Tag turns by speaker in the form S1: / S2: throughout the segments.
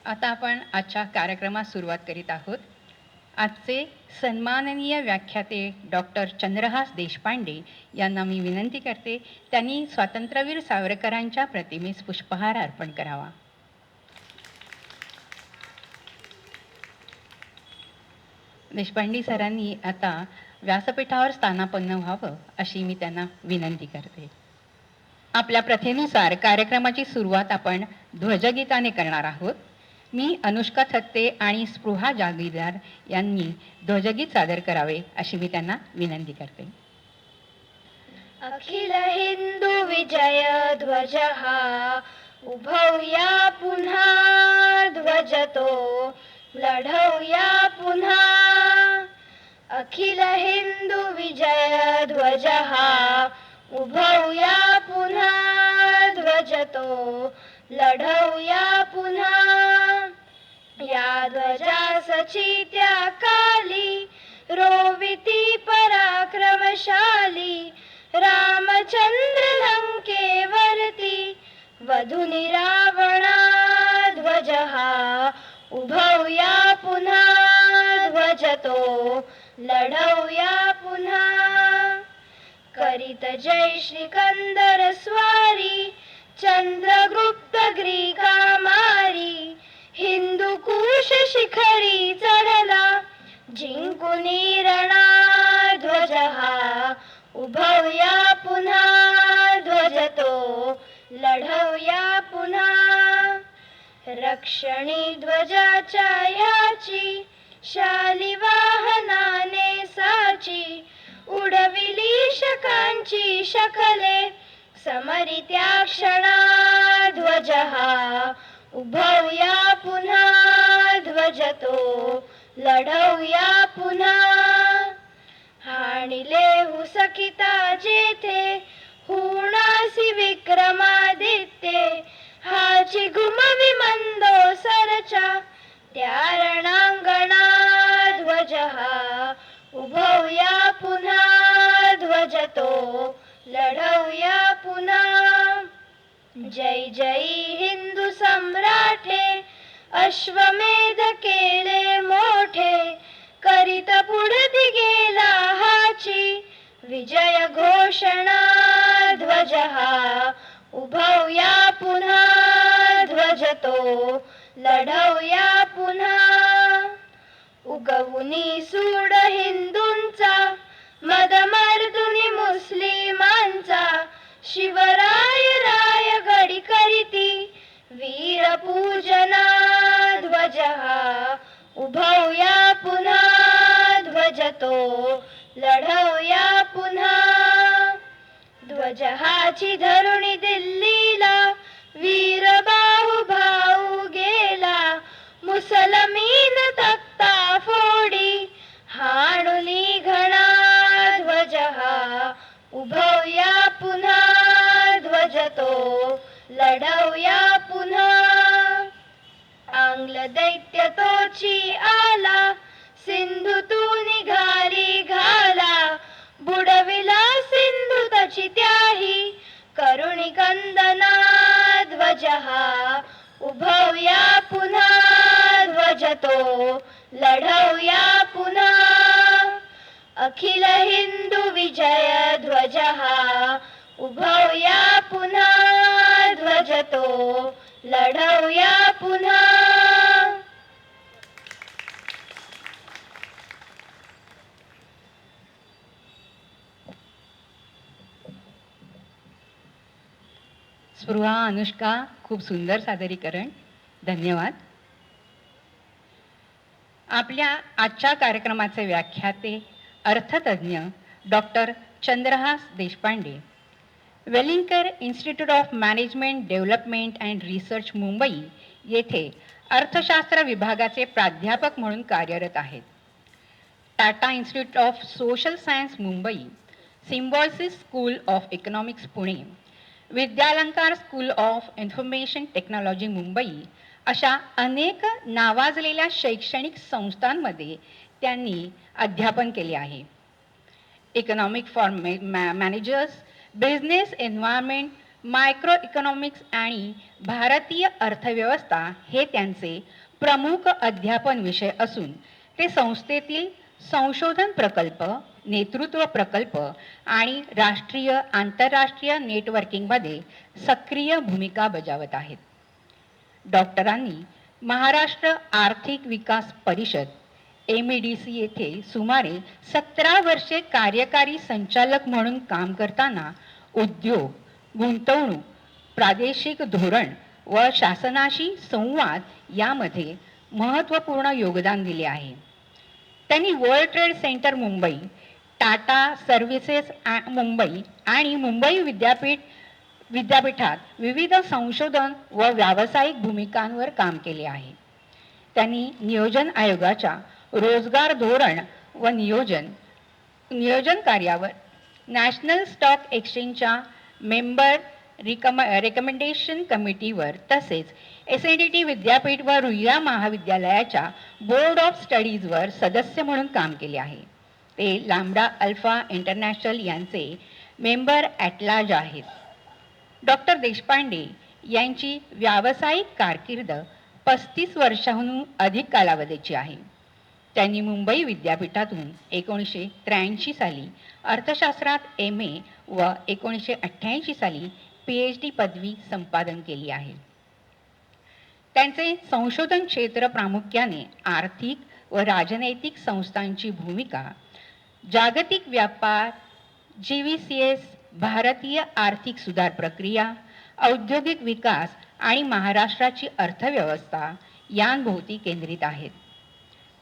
S1: आता आपण आजच्या कार्यक्रमास सुरुवात करीत आहोत. आजचे सन्माननीय व्याख्याते डॉक्टर चंद्रहास देशपांडे यांना मी विनंती करते त्यांनी स्वातंत्र्यवीर सावरकरांच्या प्रतिमेस पुष्पहार अर्पण करावा. देशपांडे सरांनी आता व्यासपीठावर स्थानापन्न व्हावं अशी मी त्यांना विनंती करते. आपल्या प्रथेनुसार कार्यक्रमाची सुरुवात आपण ध्वजगीताने करणार आहोत. मी अनुष्का थत्ते आणि स्पृहा जागीरदार यांनी ध्वजगीत सादर करावे अशी मी त्यांना विनंती करते.
S2: अखिल हिंदू विजय ध्वज हा उभवूया पुन्हा ध्वज तो लढवूया पुन्हा. अखिल हिंदू विजय ध्वज हा उभवूया पुन्हा ध्वज तो लढवूया पुन्हा. या ध्वजासची त्या काली रोविती पराक्रमशाली रामचंद्र लंकेवरती वधुनी रावणा ध्वज हा उभवूया पुन्हा ध्वज तो लढवूया पुन्हा. करीत जय श्रीकंदर स्वारी चंद्रगुप्त ग्रीका मारी हिंदू कुश शिखरी चढला जिंकुनी रणा ध्वज हा उभवूया पुन्हा ध्वज तो लढवूया पुन्हा. रक्षणी ध्वजाच्या ह्याची शाली वाहनाने साची उडविली शकांची शकले समरी त्या क्षणा ध्वज हा उभवूया पुन्हा ध्वज तो लढवूया पुन्हा. हाणिले हुसकिता जेथे हुणासी विक्रमादित्ये हाची घुमवी मंदोसरच्या त्या रणांगणा ध्वज हा उभवूया पुन्हा ध्वज तो लढवूया पुन्हा. जय जय हिंदू सम्राटे अश्वमेध केले मोठे करीत पुढती गेला हाची विजय घोषणा ध्वज हा उभवूया पुन्हा ध्वज तो लढवूया पुन्हा. उगवुनी सूड हिंदूंचा मदमर्दुनी मुस्लिमांचा शिवराय राय गडी करीती वीर पूजना ध्वज हा उभवूया पुन्हा ध्वज तो लढवूया पुन्हा. ध्वज हाची धरुणी दिल्लीला वीर बाहू भाऊ गेला मुसलमीन तख्ता फोडी हाणुली घणा ध्वज हा उभवूया पुन्हा ध्वज तो लढवूया पुन्हा. आंग्ल दैत्य तोची आला सिंधू तू निघाली घाला बुडविला सिंधू तची त्याही करुणी कंदना ध्वज हा उभवूया पुन्हा ध्वज तो लढवूया पुन्हा. अखिल हिंदू विजय ध्वज हा उभवूया पुन्हा ध्वज तो लढवूया पुन्हा.
S1: स्पृहा, अनुष्का, खूप सुंदर सादरीकरण, धन्यवाद. आपल्या आजच्या कार्यक्रमाचे व्याख्याते अर्थतज्ञ doctor Chandrahas Deshpande, Welingkar institute of management development and research Mumbai येथे अर्थशास्त्र विभागाचे प्राध्यापक म्हणून कार्यरत आहेत. Tata institute of social science Mumbai, Symbiosis school of economics Pune, Vidyalankar school of information technology Mumbai अशा अनेक नावाजलेल्या शैक्षणिक संस्थांमध्ये त्यांनी अध्यापन केले आहे. Economic for managers, business environment micro economics आणि भारतीय अर्थव्यवस्था हे त्यांचे प्रमुख अध्यापन विषय असून ते संस्थेतील संशोधन प्रकल्प, नेतृत्व प्रकल्प आणि राष्ट्रीय आंतरराष्ट्रीय नेटवर्किंगमध्ये सक्रिय भूमिका बजावत आहेत. डॉक्टरांनी महाराष्ट्र आर्थिक विकास परिषद MEDC येथे सुमारे 17 वर्षे कार्यकारी संचालक म्हणून काम करताना उद्योग, गुंतवणूक, प्रादेशिक धोरण व शासनाशी संवाद यामध्ये महत्त्वपूर्ण योगदान दिले आहे. त्यांनी world trade centre Mumbai, Tata services Mumbai आणि मुंबई विद्यापीठात विविध संशोधन व व्यावसायिक भूमिकांवर काम केले आहे. त्यांनी नियोजन आयोगाच्या रोजगार धोरण व नियोजन कार्यावर, नॅशनल स्टॉक एक्सचेंजच्या मेंबर रेकमेंडेशन कमिटीवर तसेच SNDT विद्यापीठ व रुईया महाविद्यालयाच्या बोर्ड ऑफ स्टडीजवर सदस्य म्हणून काम केले आहे. ते लांबडा अल्फा इंटरनॅशनल यांचे मेंबर ॲट लार्ज आहेत. डॉक्टर देशपांडे यांची व्यावसायिक कारकीर्द 35 वर्षांहून अधिक कालावधीची आहे. त्यांनी मुंबई विद्यापीठातून 1983 साली अर्थशास्त्रात MA व 1988 साली PhD पदवी संपादन केली आहे. त्यांचे संशोधन क्षेत्र प्रामुख्याने आर्थिक व राजनैतिक संस्थांची भूमिका, जागतिक व्यापार, GVCS, भारतीय आर्थिक सुधार प्रक्रिया, औद्योगिक विकास आणि महाराष्ट्राची अर्थव्यवस्था यांभोवती केंद्रित आहेत.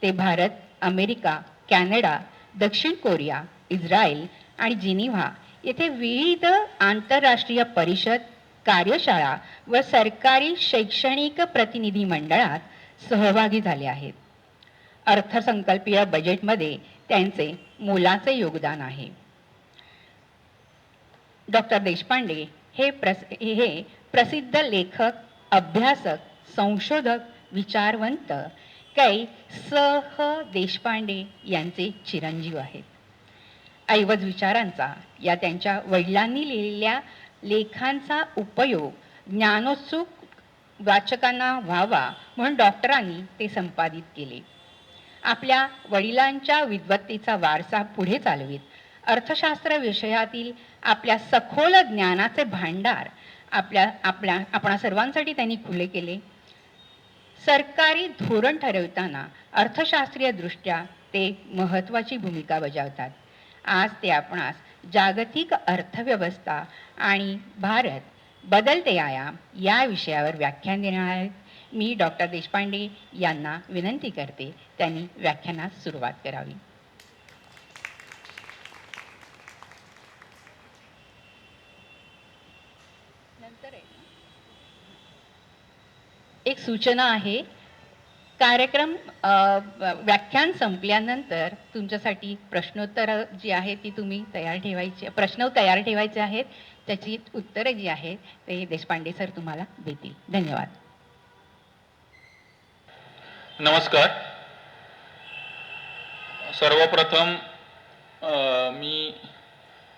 S1: ते भारत, अमेरिका, कॅनडा, दक्षिण कोरिया, इस्रायल आणि जिनिव्हा येथे विविध आंतरराष्ट्रीय परिषद, कार्यशाळा व सरकारी शैक्षणिक प्रतिनिधी मंडळात सहभागी झाले आहेत. अर्थसंकल्पीय बजेटमध्ये त्यांचे मोलाचे योगदान आहे. डॉक्टर देशपांडे हे प्रसिद्ध लेखक, अभ्यासक, संशोधक, विचारवंत सह देशपांडे यांचे चिरंजीव आहेत. ऐवज विचारांचा या त्यांच्या वडिलांनी लिहिलेल्या लेखांचा उपयोग ज्ञानोत्सुक वाचकांना व्हावा म्हणून डॉक्टरांनी ते संपादित केले. आपल्या वडिलांच्या विद्वत्तेचा वारसा पुढे चालवित अर्थशास्त्र विषयातील आपल्या सखोल ज्ञानाचे भांडार आपणा सर्वांसाठी त्यांनी खुले केले. सरकारी धोरण ठरवताना अर्थशास्त्रीय दृष्ट्या ते महत्त्वाची भूमिका बजावतात. आज ते आपणास जागतिक अर्थव्यवस्था आणि भारत बदलते आयाम या विषयावर व्याख्यान देणार आहेत. मी डॉक्टर देशपांडे यांना विनंती करते त्यांनी व्याख्यानास सुरुवात करावी. एक सूचना आहे, कार्यक्रम व्याख्यान संपल्यानंतर तुमच्यासाठी प्रश्नोत्तर जी आहे ती तुम्ही प्रश्न तयार ठेवायचे आहेत. त्याची उत्तरे जी आहेत ते देशपांडे सर तुम्हाला देतील. धन्यवाद.
S3: नमस्कार. सर्वप्रथम मी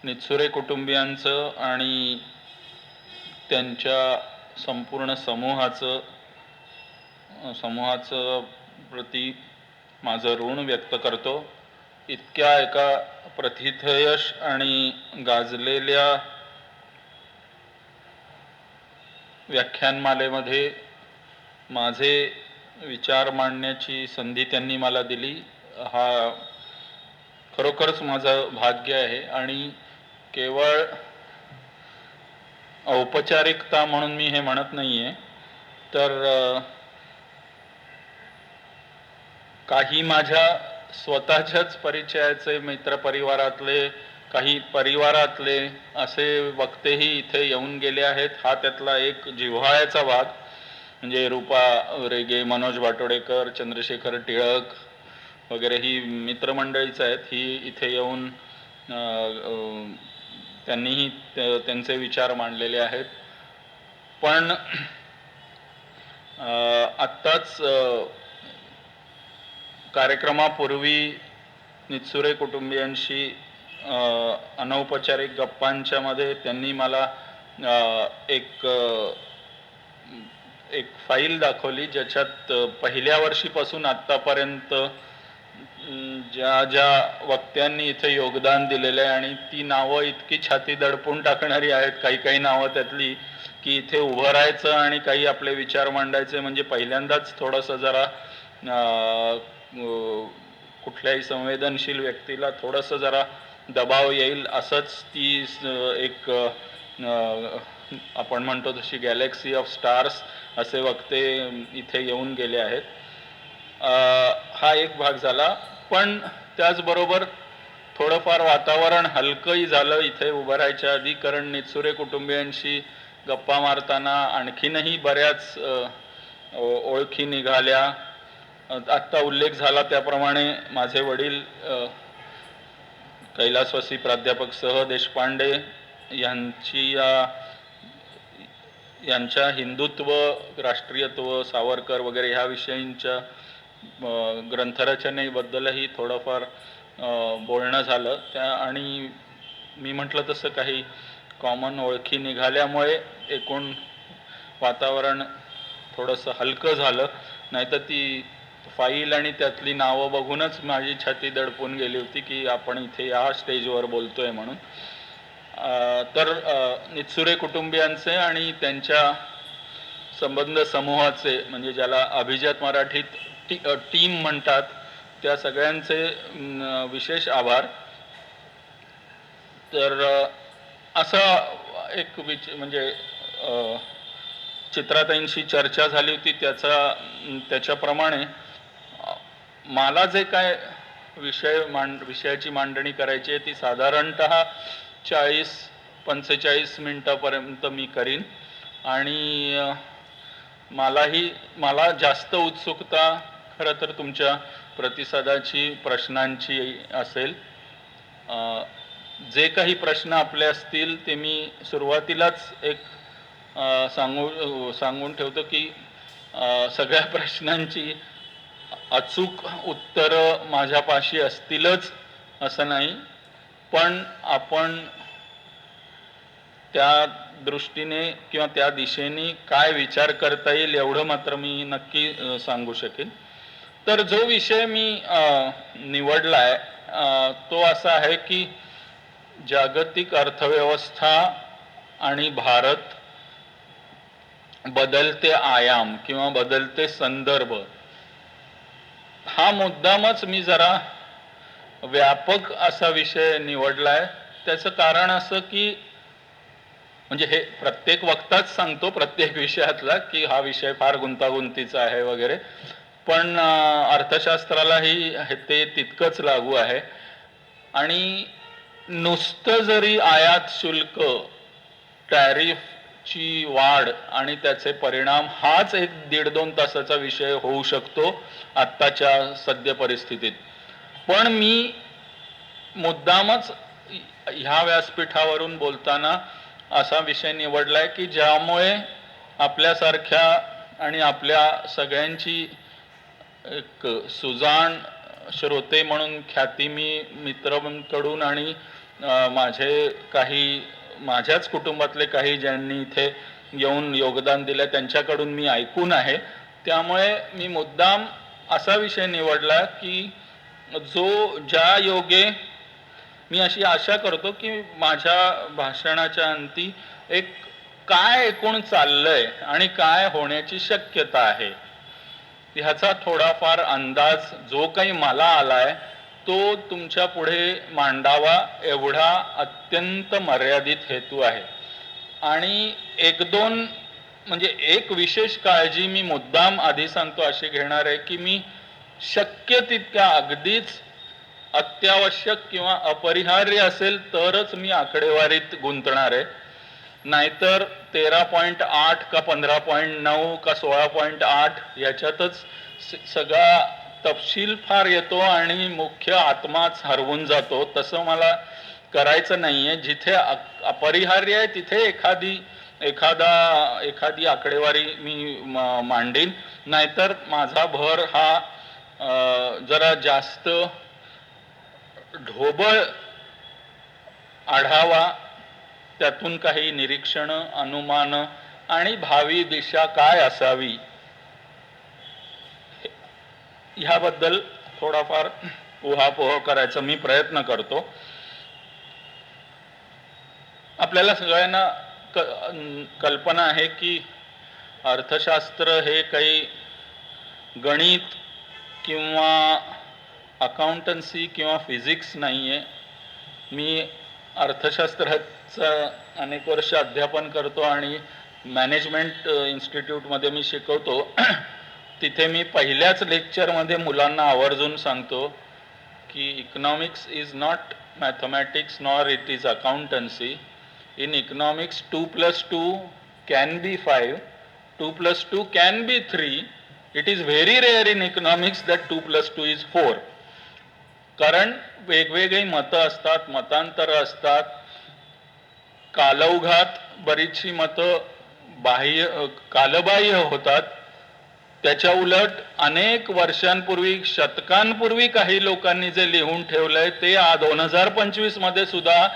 S3: नितसुरे कुटुंबियांचं आणि त्यांच्या संपूर्ण समूहाचं प्रति माझं ऋण व्यक्त करतो. इतक्या एका प्रथितयश आणि गाजलेल्या व्याख्यानमालेमध्ये माझे विचार मांडण्याची संधी त्यांनी मला दिली. हा खरोखरच माझं भाग्य आहे आणि केवळ औपचारिकता म्हणून मी हे म्हणत नाहीये, तर काही माझ्या स्वतःच्याच परिचयाचे मित्रपरिवारातले, काही परिवारातले असे वक्तेही इथे येऊन गेले आहेत. हा त्यातला एक जिव्हाळ्याचा भाग. म्हणजे रूपा रेगे, मनोज बाटोडेकर, चंद्रशेखर टिळक वगैरे ही मित्रमंडळीच आहेत. ही इथे येऊन त्यांनीही त्यांचे विचार मांडलेले आहेत. पण आत्ताच कार्यक्रमापूर्वी नितसुरे कुटुंबियांशी अनौपचारिक गप्पांच्या मध्ये त्यांनी मला एक एक फाईल दाखवली ज्याच्यात पहिल्या वर्षीपासून आत्तापर्यंत ज्या ज्या वक्त्यांनी इथे योगदान दिलेलं आहे आणि ती नावं इतकी छाती दडपून टाकणारी आहेत, काही काही नावं त्यातली, की इथे उभं राहायचं आणि काही आपले विचार मांडायचे म्हणजे पहिल्यांदाच थोडंसं जरा कुठल्याही संवेदनशील व्यक्तीला थोडंसं जरा दबाव येईल असंच ती एक आपण म्हणतो तशी गॅलेक्सी ऑफ स्टार्स असे वक्ते इथे येऊन गेले आहेत. हा एक भाग झाला, पण त्याचबरोबर थोडंफार वातावरण हलकंही झालं इथे उभं राहायच्या आधी, कारण नितसुरे कुटुंबियांशी गप्पा मारताना आणखीनही बऱ्याच ओळखी निघाल्या. आत्ता उल्लेख झाला त्याप्रमाणे माझे वडील कैलासवासी प्राध्यापक सह देशपांडे यांच्या हिंदुत्व, राष्ट्रीयत्व, सावरकर वगैरे ह्या विषयांच्या ग्रंथरचनेबद्दलही थोडंफार बोलणं झालं. आणि मी म्हटलं तसं काही कॉमन ओळखी निघाल्यामुळे एकूण वातावरण थोडंसं हलकं झालं. नाहीतर ती फाईल आणि त्यातली नावं बघूनच माझी छाती दडपून गेली होती की आपण इथे या स्टेजवर बोलतोय म्हणून. तर नितसुरे कुटुंबियांचे आणि त्यांच्या संबंध समूहाचे, म्हणजे ज्याला अभिजात मराठीत टीम म्हणतात, त्या सगळ्यांचे विशेष आभार. तर असा एक म्हणजे चित्राताईंशी चर्चा झाली होती त्याच्याप्रमाणे मला जे काय विषयाची मांडणी करायची आहे ती साधारणतः 40-45 मिनिटापर्यंत मी करीन. आणि मला जास्त उत्सुकता खरं तर तुमच्या प्रतिसादाची, प्रश्नांची असेल. जे काही प्रश्न आपले असतील ते मी सुरुवातीलाच एक सांगून ठेवतो की सगळ्या प्रश्नांची अचूक उत्तरं माझ्यापाशी असतीलच असं नाही, पण आपण त्या दृष्टीने किंवा त्या दिशेने काय विचार करता येईल एवढं मात्र मी नक्की सांगू शकेन. तर जो विषय मी निवडला आहे तो असा आहे की जागतिक अर्थव्यवस्था आणि भारत, बदलते आयाम किंवा बदलते संदर्भ. हा मुद्दामच मी जरा व्यापक असा विषय निवडलाय. त्याचं कारण असं की म्हणजे हे प्रत्येक वक्ताच सांगतो प्रत्येक विषयातला की हा विषय फार गुंतागुंतीचा आहे वगैरे, पण अर्थशास्त्रालाही ते तितकंच लागू आहे. आणि नुसतं जरी आयात शुल्क, टॅरिफची वाढ आणि त्याचे परिणाम हाच एक 1.5-2 तासाचा विषय होऊ शकतो आत्ताच्या सद्य परिस्थितीत. पण मी मुद्दामच ह्या व्यासपीठावरून बोलताना असा विषय निवडलाय की ज्यामुळे आपल्यासारख्या आणि आपल्या सगळ्यांची एक सुजाण श्रोते म्हणून ख्याती मी मित्रांकडून आणि माझ्याच कुटुंबातले काही ज्यांनी इथे येऊन योगदान दिलं त्यांच्याकडून मी ऐकून आहे. त्यामुळे मी मुद्दाम असा विषय निवडला की ज्या योगे मी अशी आशा करतो की माझ्या भाषणाच्या अंती एक काय एकूण चाललंय आणि काय होण्याची शक्यता आहे ह्याचा थोडाफार अंदाज जो काही मला आलाय तो तुमच्या पुढे मांडावा एवढा अत्यंत मर्यादित हेतू आहे. आणि 1-2 म्हणजे एक विशेष काळजी मी मुद्दाम आधी सांगतो अशी घेणार आहे की मी शक्य तितक्या अगदीच अत्यावश्यक किंवा अपरिहार्य असेल तरच मी आकडेवारीत गुंतणार आहे. नाहीतर 13.8 का 15.9 का 16.8 याच्यातच सगळा तपशील फार येतो आणि मुख्य आत्माच हरवून जातो. तसं मला करायचं नाहीये. जिथे अपरिहार्य आहे तिथे एखादी आकडेवारी मी मांडीन. नाहीतर माझा भर हा जरा जास्त ढोबळ आढावा त्यातून काही निरीक्षण, अनुमान आणि भावी दिशा काय असावी ह्याबद्दल थोडाफार उहापोह करायचा मी प्रयत्न करतो. आपल्याला सगळ्यांना कल्पना आहे की अर्थशास्त्र हे काही गणित किंवा अकाउंटन्सी किंवा फिजिक्स नाही आहे. मी अर्थशास्त्राचं अनेक वर्ष अध्यापन करतो आणि मॅनेजमेंट इन्स्टिट्यूटमध्ये मी शिकवतो. तिथे मी पहिल्याच लेक्चरमध्ये मुलांना आवर्जून सांगतो की economics is not mathematics nor it is accountancy. In economics 2 plus 2 can be 5, 2 plus 2 can be 3. It is very rare in economics that 2 plus 2 is 4. कारण वेगवेगळी मतं असतात, मतांतर असतात, कालौघात बरीचशी मतं कालबाह्य होतात. त्याच्या उलट अनेक वर्षांपूर्वी, शतकांपूर्वी काही लोकांनी जे लिहून ठेवलंय ते 2025 मध्ये सुद्धा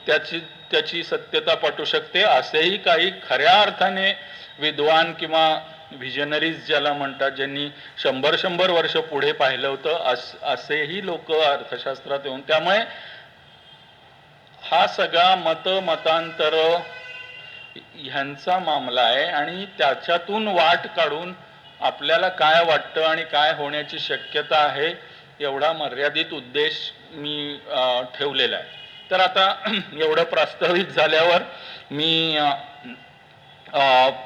S3: त्याची सत्यता पटू शकते. असेही काही खऱ्या अर्थाने विद्वान किंवा व्हिजनरीज ज्याला म्हणतात, ज्यांनी 100 वर्ष पुढे पाहिलं होतं, असेही लोक अर्थशास्त्रात येऊन, त्यामुळे हा सगळा मतांतर ह्यांचा मामला आहे आणि त्याच्यातून वाट काढून आपल्याला काय वाटतं आणि काय होण्याची शक्यता आहे एवढा मर्यादित उद्देश मी ठेवलेला आहे. तर आता एवढं प्रस्तावित झाल्यावर मी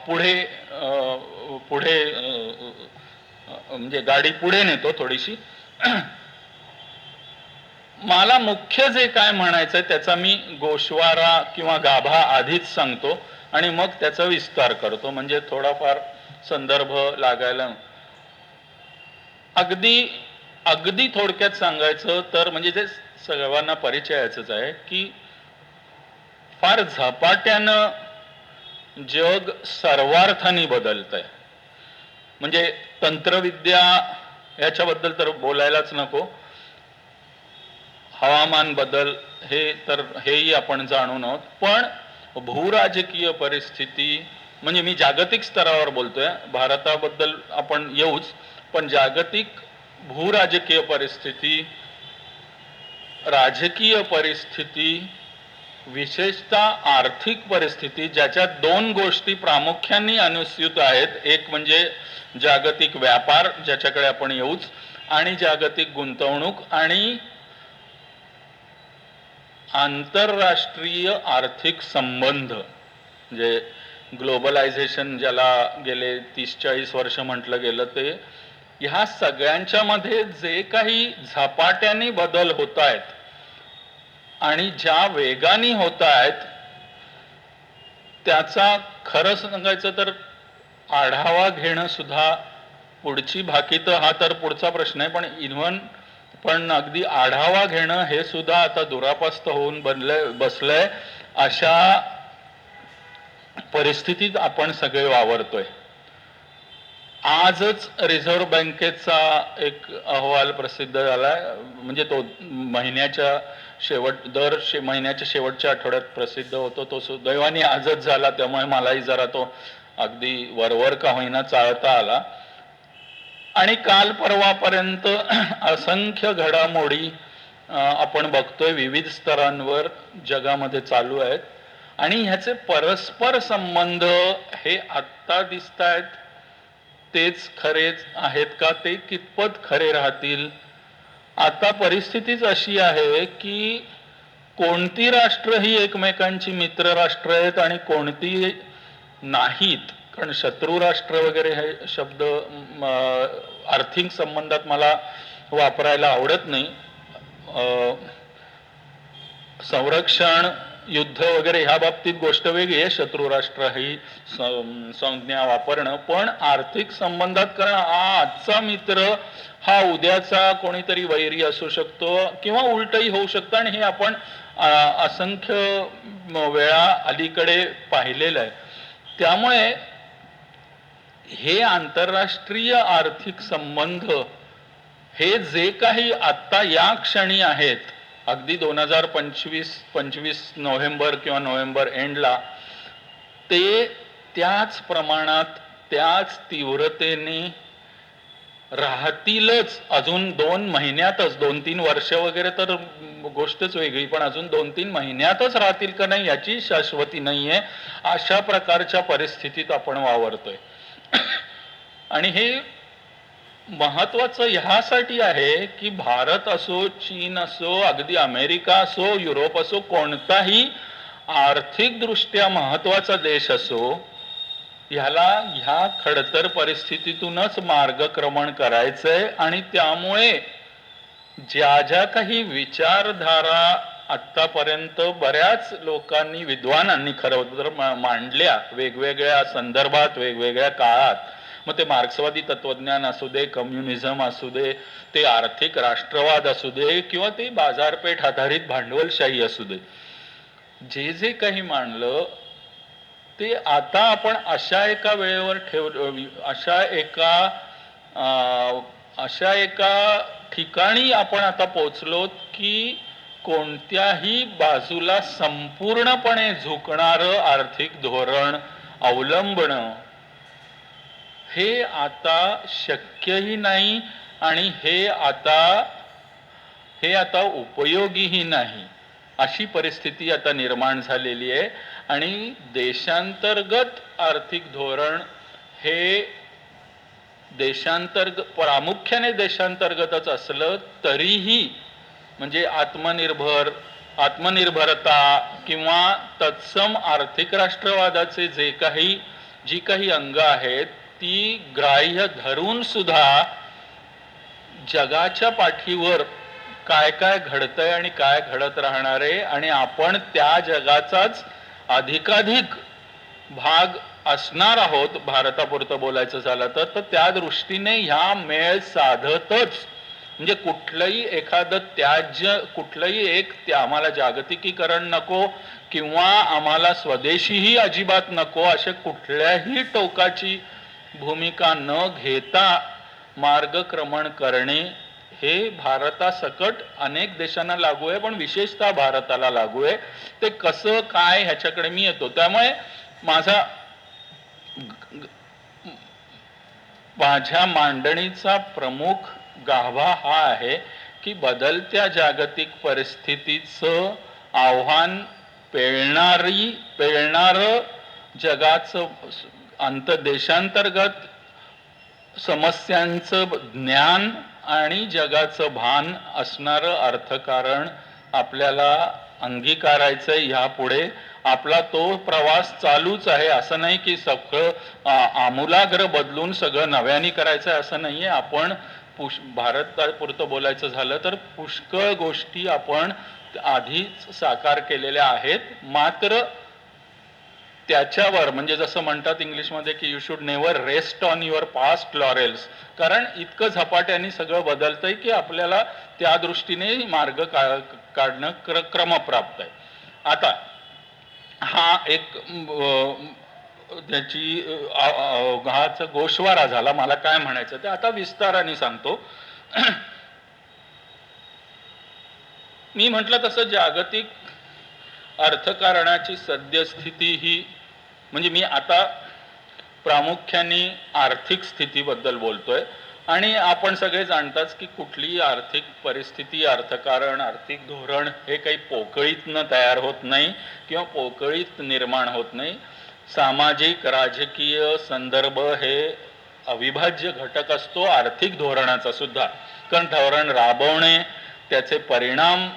S3: पुढे म्हणजे गाडी पुढे नेतो थोडीशी. मला मुख्य जे काय म्हणायचंय त्याचा मी गोषवारा किंवा गाभा आधीच सांगतो आणि मग त्याचा विस्तार करतो, म्हणजे थोडाफार संदर्भ लागायला. अगदी थोडक्यात सांगायचं तर म्हणजे जे सर्वांना परिचयाचंच आहे की फार झपाट्यानं जग सर्वार्थाने बदलतंय. म्हणजे तंत्रविद्या याच्याबद्दल तर बोलायलाच नको, हवामान बदल हेही आपण जाणून आहोत, पण भूराजकीय परिस्थिती, म्हणजे मी जागतिक स्तरावर बोलतोय, भारताबद्दल आपण येऊच, पण जागतिक भूराजकीय परिस्थिती, राजकीय परिस्थिती, विशेषतः आर्थिक परिस्थिती, ज्याच्यात दोन गोष्टी प्रामुख्याने अनुस्यूत आहेत. एक म्हणजे जागतिक व्यापार, ज्याच्याकडे आपण येऊच, आणि जागतिक गुंतवणूक आणि आंतरराष्ट्रीय आर्थिक संबंध, म्हणजे ग्लोबलायझेशन ज्याला गेले 30-40 वर्ष म्हटलं गेलं, ते ह्या सगळ्यांच्या मध्ये जे काही झपाट्याने बदल होत आहेत आणि ज्या वेगाने होत आहेत त्याचा खरं सांगायचं तर आढावा घेणं सुद्धा पुढची बाकी तर हा तर पुढचा प्रश्न आहे, पण अगदी आढावा घेणं हे सुद्धा आता दुरापास्त होऊन बसलंय. अशा परिस्थितीत आपण सगळे वावरतोय. आजच रिझर्व्ह बँकेचा एक अहवाल प्रसिद्ध झालाय, म्हणजे तो महिन्याच्या शेवटच्या आठवड्यात प्रसिद्ध होतो. तो सुदैवाने आजच झाला, त्यामुळे मलाही जरा तो अगदी वरवर का होईना चाळता आला. आणि काल परवापर्यंत असंख्य घडामोडी आपण बघतोय, विविध स्तरांवर जगामध्ये चालू आहेत आणि ह्याचे परस्पर संबंध हे आत्ता दिसत आहेत. तेच खरेच आहेत का, ते कितपत खरे राहतील? आता परिस्थितीच अशी आहे की कोणती राष्ट्र ही एकमेकांची मित्र राष्ट्र आहेत आणि कोणती नाहीत. कारण शत्रू राष्ट्र वगैरे हे शब्द आर्थिक संबंधात मला वापरायला आवडत नाही. संरक्षण, युद्ध वगैरे ह्या बाबतीत गोष्ट वेगळी आहे, शत्रू राष्ट्र ही संज्ञा वापरणं. पण आर्थिक संबंधात, कारण आजचा मित्र हा उद्याचा कोणीतरी वैरी असू शकतो किंवा उलटही होऊ शकतं, आणि हे आपण असंख्य वेळा अलीकडे पाहिलेलं आहे. त्यामुळे हे आंतरराष्ट्रीय आर्थिक संबंध हे जे काही आत्ता या क्षणी आहेत अगदी 2025 नोव्हेंबर किंवा नोव्हेंबर एंडला ते त्याच प्रमाणात त्याच तीव्रतेने राहतीलच. अजून 2 महिन्यातच, 2-3 वर्ष वगैरे तर गोष्टच वेगळी, पण अजून 2-3 महिन्यातच राहतील का नाही याची शाश्वती नाहीये. अशा प्रकारच्या परिस्थितीत आपण वावरतोय. आणि हे महत्वाचं ह्यासाठी आहे की भारत असो, चीन असो, अगदी अमेरिका असो, युरोप असो, कोणताही आर्थिक दृष्ट्या महत्वाचा देश असो, ह्याला ह्या खडतर परिस्थितीतूनच मार्गक्रमण करायचंय. आणि त्यामुळे ज्या ज्या काही विचारधारा आतापर्यंत बऱ्याच लोकांनी, विद्वानांनी खरं तर मांडल्या वेगवेगळ्या संदर्भात, वेगवेगळ्या काळात, मग ते मार्क्सवादी तत्वज्ञान असू दे, कम्युनिझम असू दे, ते आर्थिक राष्ट्रवाद असू दे, किंवा ते बाजारपेठ आधारित भांडवलशाही असू दे, जे जे काही मांडलं ते आता आपण अशा एका वेळेवर अशा एका ठिकाणी आपण आता पोचलो की कोणत्याही बाजूला संपूर्णपणे झुकणारं आर्थिक धोरण अवलंबणं हे आता शक्यही नाही, आणि हे आता उपयोगीही नाही. अशी परिस्थिती आता निर्माण झालेली आहे. आणि देशांतर्गत आर्थिक धोरण हे प्रामुख्याने देशांतर्गतच असलं तरीही, म्हणजे आत्मनिर्भरता किंवा तत्सम आर्थिक राष्ट्रवादाचे जी काही अंग आहेत ती ग्राह्य धरून सुद्धा जगाच्या पाठीवर काय काय घडतंय आणि काय घडत राहणार आहे, आणि आपण त्या जगाचाच अधिकाधिक भाग असणार आहोत भारतापुरतं बोलायचं झालं तर त्या दृष्टीने ह्या मेळ साधतच, म्हणजे कुठलंही एक आम्हाला जागतिकीकरण नको किंवा आम्हाला स्वदेशीही अजिबात नको, अशा कुठल्याही टोकाची भूमिका न घेता मार्गक्रमण करणे हे भारतासकट अनेक देशांना लागू आहे, पण विशेषतः भारताला लागू आहे. ते कसं काय ह्याच्याकडे मी येतो. त्यामुळे माझ्या मांडणीचा प्रमुख गाभा हा आहे की बदलत्या जागतिक परिस्थितीचं आव्हान पेलणारं जगाचं देशांतर्गत समस्यांचं ज्ञान आणि जगाचं भान असणारं अर्थकारण आपल्याला अंगीकारायचंय. ह्यापुढे आपला तो प्रवास चालूच आहे. असं नाही की सगळं आमूलाग्र बदलून सगळं नव्याने करायचं आहे, असं नाहीये. आपण भारतापुरतं बोलायचं झालं तर पुष्कळ गोष्टी आपण आधीच साकार केलेल्या आहेत. मात्र त्याच्यावर, म्हणजे जसं म्हणतात इंग्लिशमध्ये की you should never rest on your past laurels, कारण इतकं झपाट्याने सगळं बदलतंय की आपल्याला त्या दृष्टीने मार्ग काढणं क्रमप्राप्त आहे. आता हा एक त्याची हाच गोषवारा झाला. मला काय म्हणायचं ते आता विस्ताराने सांगतो. मी म्हटलं तसं जागतिक अर्थकारणाची सद्यस्थिती ही, म्हणजे मी आता प्रामुख्याने आर्थिक स्थितीबद्दल बोलतोय. आणि आपण सगळे जाणताच की कुठलीही आर्थिक परिस्थिती, अर्थकारण, आर्थिक धोरण हे काही पोकळीतनं तयार होत नाही किंवा पोकळीत निर्माण होत नाही. सामाजिक राजकीय संदर्भ हे अविभाज्य घटक असतो आर्थिक धोरणाचा सुद्धा. कारण धोरण राबवणे, त्याचे परिणाम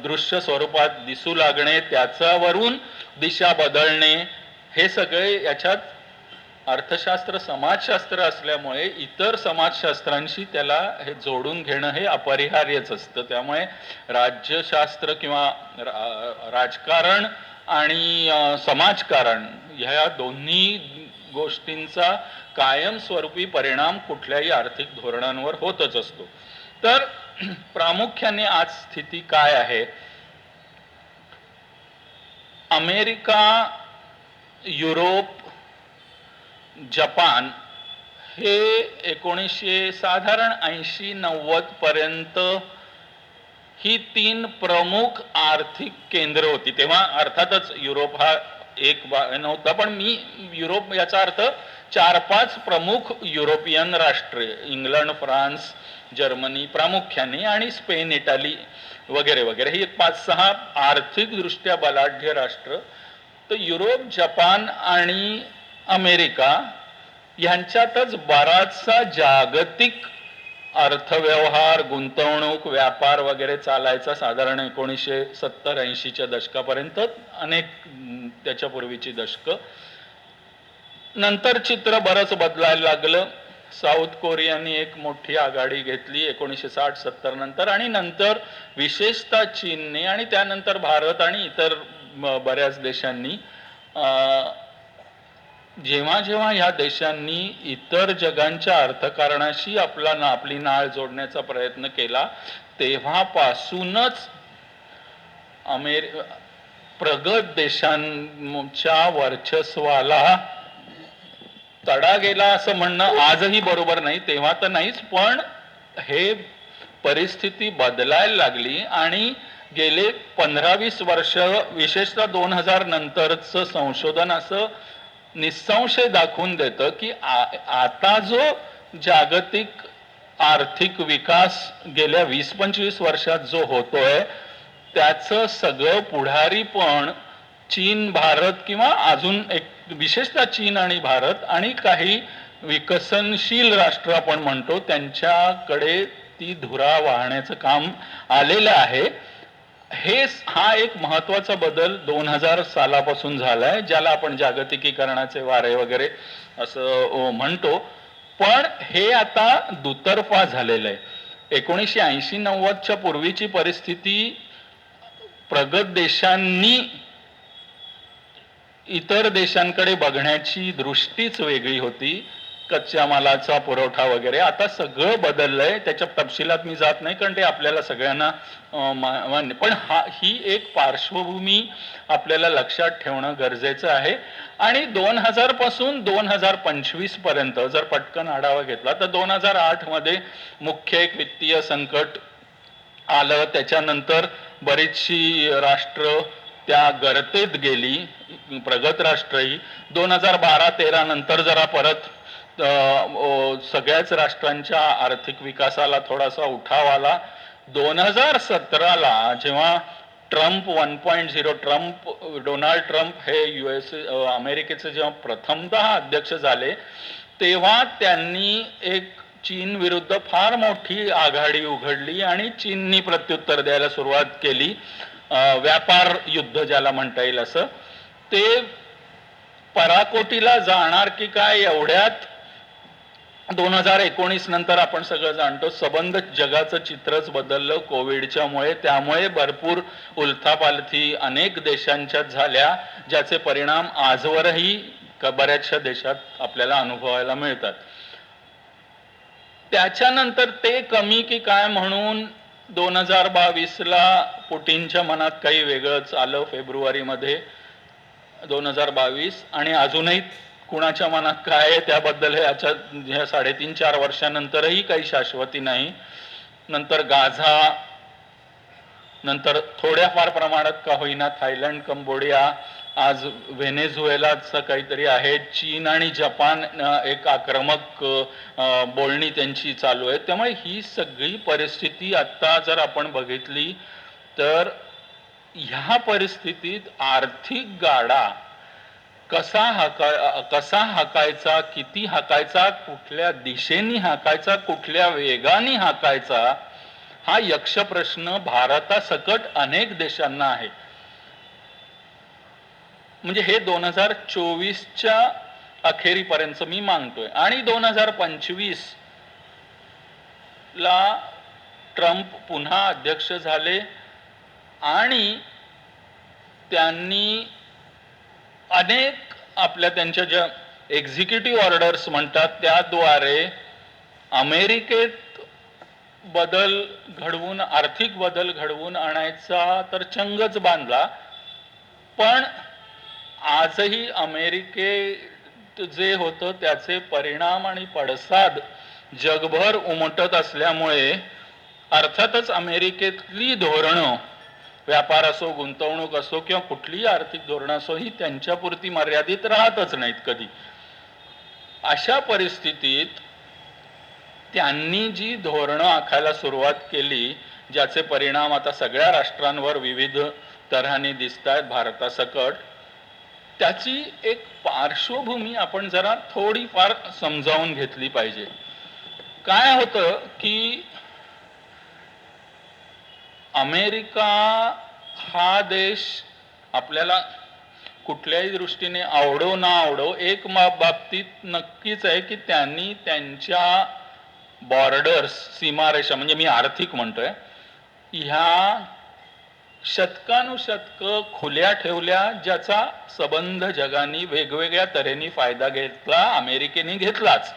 S3: दृश्य स्वरूपात दिसू लागणे, त्याच्यावरून दिशा बदलणे, हे सगळे याच्यात अर्थशास्त्र समाजशास्त्र असल्यामुळे इतर समाजशास्त्रांशी त्याला हे जोडून घेणं हे अपरिहार्यच असतं. त्यामुळे राज्यशास्त्र किंवा राजकारण आणि समाजकारण ह्या दोन्ही गोष्टींचा कायमस्वरूपी परिणाम कुठल्याही आर्थिक धोरणांवर होतच असतो. तर प्रामुख्याने आज स्थिती काय आहे? अमेरिका, युरोप, जपान हे 1980-90 पर्यंत ही 3 प्रमुख आर्थिक केंद्र होती. तेव्हा अर्थातच युरोप हा एक नव्हता, पण मी युरोप याचा अर्थ 4-5 प्रमुख युरोपियन राष्ट्रे, इंग्लंड, फ्रान्स, जर्मनी प्रामुख्याने आणि स्पेन, इटाली वगैरे वगैरे, ही 5-6 आर्थिकदृष्ट्या बलाढ्य राष्ट्र. तर युरोप, जपान आणि अमेरिका यांच्यातच बराचसा जागतिक अर्थव्यवहार, गुंतवणूक, व्यापार वगैरे चालायचा साधारण 1970-80च्या दशकापर्यंत, अनेक त्याच्यापूर्वीची दशकं. नंतर चित्र बरंच बदलायला लागलं. साऊथ कोरियानी एक मोठी आघाडी घेतली 1960-70 नंतर, आणि नंतर विशेषतः चीनने आणि त्यानंतर भारत आणि इतर बऱ्याच देशांनी, जेव्हा जेव्हा ह्या देशांनी इतर जगांच्या अर्थकारणाशी आपली नाळ जोडण्याचा प्रयत्न केला, तेव्हापासूनच प्रगत देशांच्या वर्चस्वाला तडा गेला असं म्हणणं आजही बरोबर नाही, तेव्हा तर नाहीच, पण हे परिस्थिती बदलायला लागली. आणि गेले 15-20 वर्ष, विशेषतः 2000 नंतरचं संशोधन असं निसंशय दाखवून देतं की आता जो जागतिक आर्थिक विकास गेल्या 20-25 वर्षात जो होतोय, त्याचं सगळं पुढारी पण चीन, भारत किंवा अजून एक विशेषतः चीन आणि भारत आणि काही विकसनशील राष्ट्र आपण म्हणतो त्यांच्याकडे ती धुरा वाहण्याचं काम आलेलं आहे. हा एक महत्वाचा बदल 2000 सालापासून झालाय, ज्याला आपण जागतिकीकरणाचे वारे वगैरे असं म्हणतो. पण हे आता दुतर्फा झालेलं आहे. 1980-90च्या पूर्वीची परिस्थिती प्रगत देशांनी इतर देशांकडे बघण्याची दृष्टीच वेगळी होती, कच्च्या मालाचा पुरवठा वगैरे. आता सगळं बदललंय, त्याच्या तपशिलात मी जात नाही कारण ते आपल्याला सगळ्यांना मान्य, पण ही एक पार्श्वभूमी आपल्याला लक्षात ठेवणं गरजेचं आहे. आणि 2000 पासून 2025 पर्यंत जर पटकन आढावा घेतला तर 2008 मध्ये मुख्य एक वित्तीय संकट आलं, त्याच्यानंतर बरीचशी राष्ट्र त्या गर्तेत गेली, प्रगत राष्ट्रही. 2012-13 नंतर जरा परत सगळ्याच राष्ट्रांच्या आर्थिक विकासाला थोडासा उठाव आला. 2017ला जेव्हा ट्रम्प 1.0 डोनाल्ड ट्रम्प हे अमेरिकेचे जेव्हा प्रथमतः अध्यक्ष झाले, तेव्हा त्यांनी एक चीन विरुद्ध फार मोठी आघाडी उघडली आणि चीननी प्रत्युत्तर द्यायला सुरुवात केली. व्यापार युद्ध ज्याला म्हणता येईल असं. ते पराकोटीला जाणार की काय एवढ्यात 2019 नंतर आपण सगळं जाणतो, सबंध जगाचं चित्रच बदललं कोविडच्या मुळे. त्यामुळे भरपूर उलथापालथी अनेक देशांच्यात झाल्या, ज्याचे परिणाम आजवरही बऱ्याचशा देशात आपल्याला अनुभवायला मिळतात. त्याच्यानंतर ते कमी की काय म्हणून 2022ला पुटिनच्या मनात काही वेगळंच आलं फेब्रुवारीमध्ये 2022, आणि अजूनही कुणाच्या मनात काय आहे त्याबद्दल ह्या 3.5-4 वर्षानंतरही काही शाश्वती नाही. नंतर गाझा, नंतर थोड्याफार प्रमाणात का होईना थायलंड, कंबोडिया, आज व्हेनेझुएलाचं काहीतरी आहे. चीन आणि जपान एक आक्रमक बोलणी त्यांची चालू आहे. त्यामुळे ही सगळी परिस्थिती आता जर आपण बघितली तर ह्या परिस्थितीत आर्थिक गाडा कसा हाकायचा, किती हाकायचा, कुठल्या दिशेने हाकायचा, कुठल्या वेगाने हाकायचा, हा यक्ष प्रश्न भारतासकट अनेक देशांना आहे. म्हणजे हे 2024च्या अखेरीपर्यंत मी मानतोय. आणि 2025 ला ट्रम्प पुन्हा अध्यक्ष झाले आणि त्यांनी अनेक त्यांच्या ज्या एक्झिक्युटिव्ह ऑर्डर्स म्हणतात त्याद्वारे अमेरिकेत बदल घडवून, आर्थिक बदल घडवून आणायचा तर चंगच बांधला. पण आजही अमेरिकेत जे होतं त्याचे परिणाम आणि पडसाद जगभर उमटत असल्यामुळे अर्थातच अमेरिकेतली धोरणं, व्यापार असो, गुंतवणूक असो किंवा कुठलीही आर्थिक धोरणं असो, ही त्यांच्यापुरती मर्यादित राहतच नाहीत कधी. अशा परिस्थितीत त्यांनी जी धोरणं आखायला सुरुवात केली, ज्याचे परिणाम आता सगळ्या राष्ट्रांवर विविध तऱ्हाने दिसत आहेत भारतासकट, त्याची एक पार्श्वभूमी आपण जरा थोडीफार समजावून घेतली पाहिजे. काय होतं की अमेरिका हा देश आपल्याला कुठल्याही दृष्टीने आवडो ना आवडो, एक बाबतीत नक्कीच आहे की त्यांनी त्यांच्या बॉर्डर्स, सीमारेषा, म्हणजे मी आर्थिक म्हणतोय, ह्या शतकानुशतक खुल्या ठेवल्या, ज्याचा संबंध जगाने वेगवेगळ्या तऱ्हेने फायदा घेतला. अमेरिकेने घेतलाच,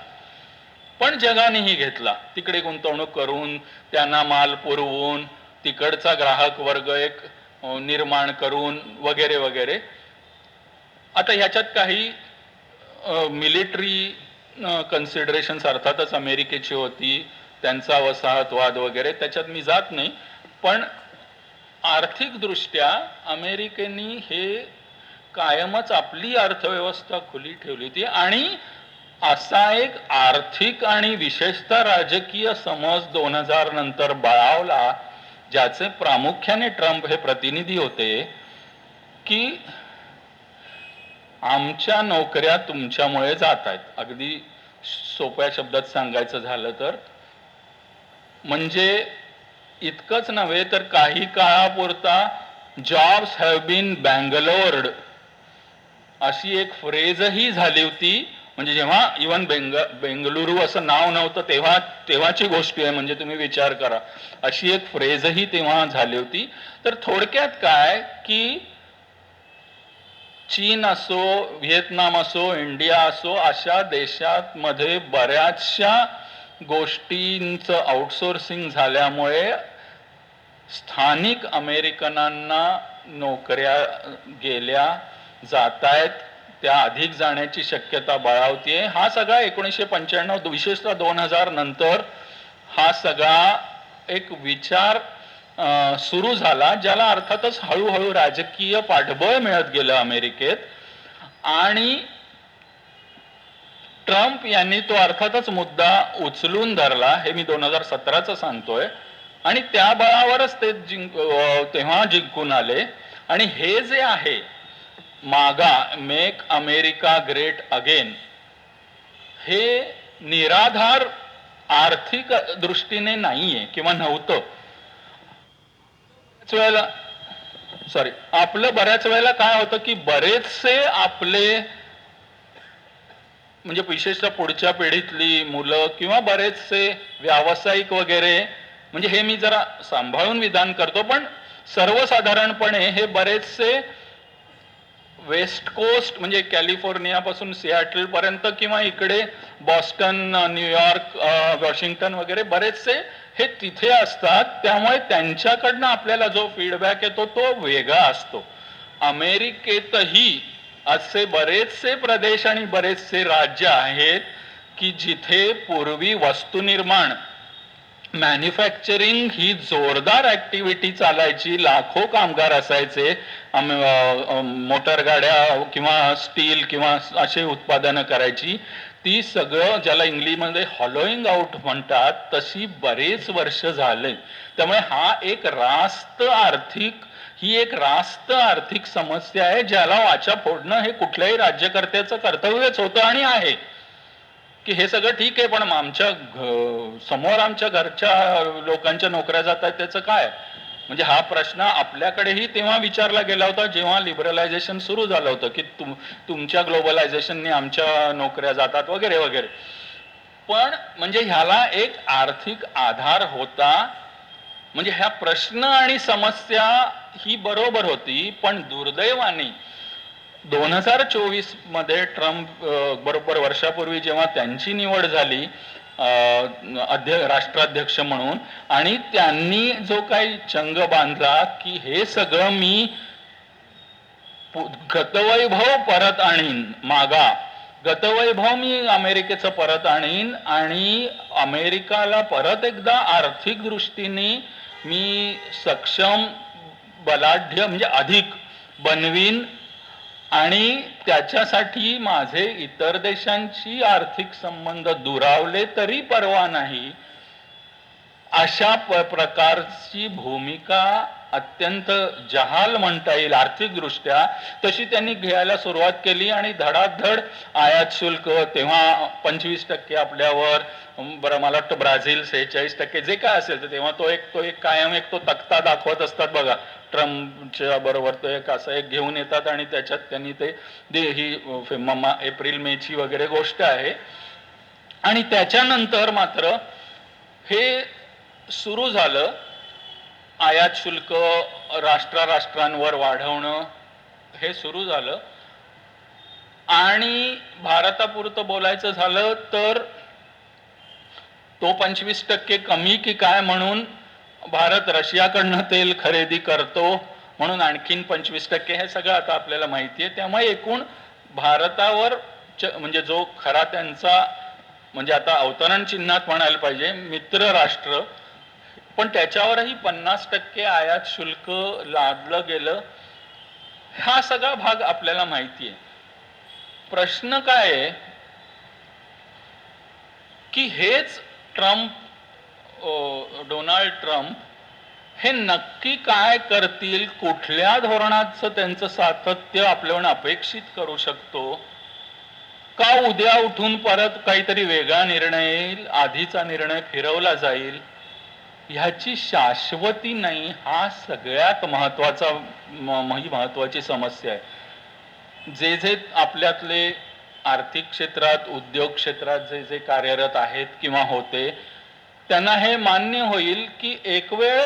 S3: पण जगानेही घेतला. तिकडे गुंतवणूक करून, त्यांना माल पुरवून, तिकडचा ग्राहक वर्ग एक निर्माण करून वगैरे वगैरे. आता ह्याच्यात काही मिलिटरी कन्सिडरेशन्स अर्थातच अमेरिकेची होती, त्यांचा वसाहतवाद वगैरे, त्याच्यात मी जात नाही. पण आर्थिकदृष्ट्या अमेरिकेने हे कायमच आपली अर्थव्यवस्था खुली ठेवली होती आणि असा एक आर्थिक आणि विशेषतः राजकीय समज 2000 नंतर बळावला, ज्याचे प्रामुख्याने ट्रम्प हे प्रतिनिधी होते, की आमच्या नोकऱ्या तुमच्यामुळे जात आहेत. अगदी सोप्या शब्दात सांगायचं झालं तर, म्हणजे इतकंच नव्हे तर काही काळापुरता जॉब्स हॅव बीन बँगलोर्ड अशी एक फ्रेजही झाली होती. म्हणजे जेव्हा इवन बेंगलुरू असं नाव नव्हतं तेव्हाची गोष्ट आहे, म्हणजे तुम्ही विचार करा, अशी एक फ्रेजही तेव्हा झाली होती. तर थोडक्यात काय की चीन असो, व्हिएतनाम असो, इंडिया असो, अशा देशात मध्ये बऱ्याचशा गोष्टींचं आउटसोर्सिंग झाल्यामुळे स्थानिक अमेरिकनांना नोकऱ्या गेल्या, जात आहेत, त्या अधिक जाण्याची शक्यता बळावतीये. हा सगळा 1995 विशेषतः 2000 नंतर हा सगळा एक विचार सुरू झाला, ज्याला अर्थातच हळूहळू राजकीय पाठबळ मिळत गेलं अमेरिकेत. आणि ट्रम्प यांनी तो अर्थातच मुद्दा उचलून धरला, हे मी 2017चं सांगतोय, आणि त्या बळावरच ते तेव्हा जिंकून आले. आणि हे जे आहे मागा, मेक अमेरिका ग्रेट अगेन, हे निराधार आर्थिक दृष्टीने नाहीये किंवा नव्हतं. आपलं बऱ्याच वेळेला काय होतं की बरेचसे आपले, म्हणजे विशेषतः पुढच्या पिढीतली मुलं किंवा बरेचसे व्यावसायिक वगैरे, म्हणजे हे मी जरा सांभाळून विधान करतो, पण सर्वसाधारणपणे हे बरेचसे वेस्ट कोस्ट, म्हणजे कॅलिफोर्निया पासून सिॲटल पर्यंत किंवा इकडे बॉस्टन, न्यूयॉर्क, वॉशिंग्टन वगैरे, बरेचसे हे तिथे असतात. त्यामुळे त्यांच्याकडनं आपल्याला जो फीडबॅक येतो तो वेगळा असतो. अमेरिकेतही असे बरेचसे प्रदेश आणि बरेचसे राज्य आहेत की जिथे पूर्वी वस्तुनिर्माण, मॅन्युफॅक्चरिंग ही जोरदार ऍक्टिव्हिटी चालायची, लाखो कामगार असायचे, मोटर गाड्या किंवा स्टील किंवा असे उत्पादनं करायची. ती सगळं ज्याला इंग्लिशमध्ये हॉलोईंग आउट म्हणतात, तशी बरेच वर्ष झाले. त्यामुळे ही एक रास्त आर्थिक समस्या आहे, ज्याला वाचा फोडणं हे कुठल्याही राज्यकर्त्याचं कर्तव्यच होतं आणि आहे. की हे सगळं ठीक आहे, पण समोर आमच्या घरच्या लोकांच्या नोकऱ्या जात आहेत, त्याचं काय? म्हणजे हा प्रश्न आपल्याकडेही तेव्हा विचारला गेला होता जेव्हा लिबरलायझेशन सुरू झालं होतं, की तुमच्या ग्लोबलायझेशनने आमच्या नोकऱ्या जातात वगैरे वगैरे. पण म्हणजे ह्याला एक आर्थिक आधार होता. म्हणजे ह्या प्रश्न आणि समस्या ही बरोबर होती, पण दुर्दैवाने 2024 मध्ये ट्रम्प बरोबर वर्षापूर्वी जेव्हा त्यांची निवड झाली राष्ट्राध्यक्ष म्हणून, आणि त्यांनी जो काही चंग बांधला की हे सगळं मी गतवैभव परत आणीन मागा, गतवैभव मी अमेरिकेचं परत आणीन आणि अमेरिकाला परत एकदा आर्थिक दृष्टीने मी सक्षम, बलाढ्य म्हणजे अधिक बनवीन आणि त्याच्यासाठी माझे इतर देशांची आर्थिक संबंध दुरावले तरी पर्वा नाही, अशा प्रकारची भूमिका अत्यंत जहाल म्हणता येईल आर्थिक दृष्ट्या, तशी त्यांनी घ्यायला सुरुवात केली आणि धडाधड आयात शुल्क तेव्हा 25% आपल्यावर, बरं मला वाटतं ब्राझील 46%, जे काय असेल तर तेव्हा तो एक कायम तो तक्ता दाखवत असतात बघा ट्रम्पच्या बरोबर, तो एक असं एक घेऊन येतात आणि त्याच्यात त्यांनी ही एप्रिल मेची वगैरे गोष्ट आहे. आणि त्याच्यानंतर मात्र हे सुरू झालं, आयात शुल्क राष्ट्रांवर वाढवणं हे सुरू झालं. आणि भारतापुरतं बोलायचं झालं तर तो 25% कमी की काय म्हणून भारत रशियाकडनं तेल खरेदी करतो म्हणून आणखीन 25%, हे सगळं आता आपल्याला माहिती आहे. त्यामुळे एकूण भारतावर म्हणजे जो खरा त्यांचा म्हणजे आता अवतरण चिन्हात म्हणायला पाहिजे मित्र राष्ट्र, पण त्याच्यावरही 50% आयात शुल्क लादलं गेलं. हा सगळा भाग आपल्याला माहिती आहे. प्रश्न काय आहे की हेच डोनाल्ड ट्रम्प हे नक्की काय करतील, कुठल्या धोरणाचं त्यांचं सातत्य आपल्याकडून अपेक्षित करू शकतो, का उद्या उठून परत काहीतरी वेगळा निर्णय येईल, आधीचा निर्णय फिरवला जाईल, ह्याची शाश्वती नाही. हा सगळ्यात महत्वाची समस्या आहे. जे आपल्यातले आर्थिक क्षेत्रात, उद्योग क्षेत्रात जे कार्यरत आहेत किंवा होते, त्यांना हे मान्य होईल की एक वेळ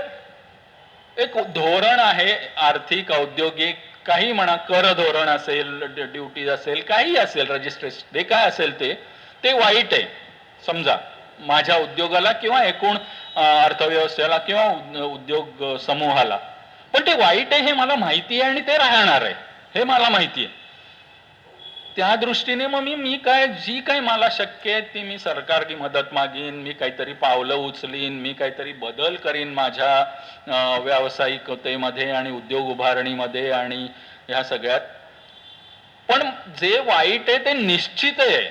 S3: एक धोरण आहे आर्थिक, औद्योगिक, काही म्हणा, कर धोरण असेल, ड्युटी असेल, काही असेल, रजिस्ट्रेशन, जे काय असेल ते वाईट आहे समजा माझ्या उद्योगाला किंवा एकूण अर्थव्यवस्थेला किंवा उद्योग समूहाला, पण ते वाईट आहे हे मला माहिती आहे आणि ते राहणार आहे हे मला माहिती आहे. त्या दृष्टीने मग मी जी काही मला शक्य आहे ती मी सरकारची मदत मागीन, मी काहीतरी पावलं उचलीन, मी काहीतरी बदल करीन माझ्या व्यावसायिकतेमध्ये आणि उद्योग उभारणीमध्ये आणि ह्या सगळ्यात. पण जे वाईट आहे ते निश्चित आहे,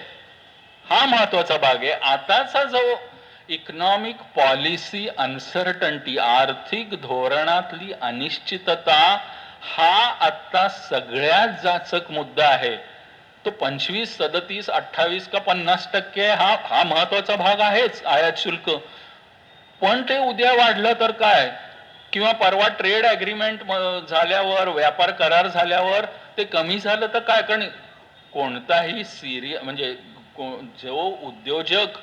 S3: हा महत्वाचा भाग आहे. आताचा जो इकॉनॉमिक पॉलिसी अनसर्टन्टी, आर्थिक धोरणातली अनिश्चितता, हा आता सगळ्यात जाचक मुद्दा आहे. तो 25, 37, 28 का 50% हा महत्वाचा भाग आहेच आयात शुल्क, पण ते उद्या वाढलं तर काय, किंवा परवा ट्रेड अग्रीमेंट झाल्यावर, व्यापार करार झाल्यावर ते कमी झालं तर काय. कारण कोणताही म्हणजे जो उद्योजक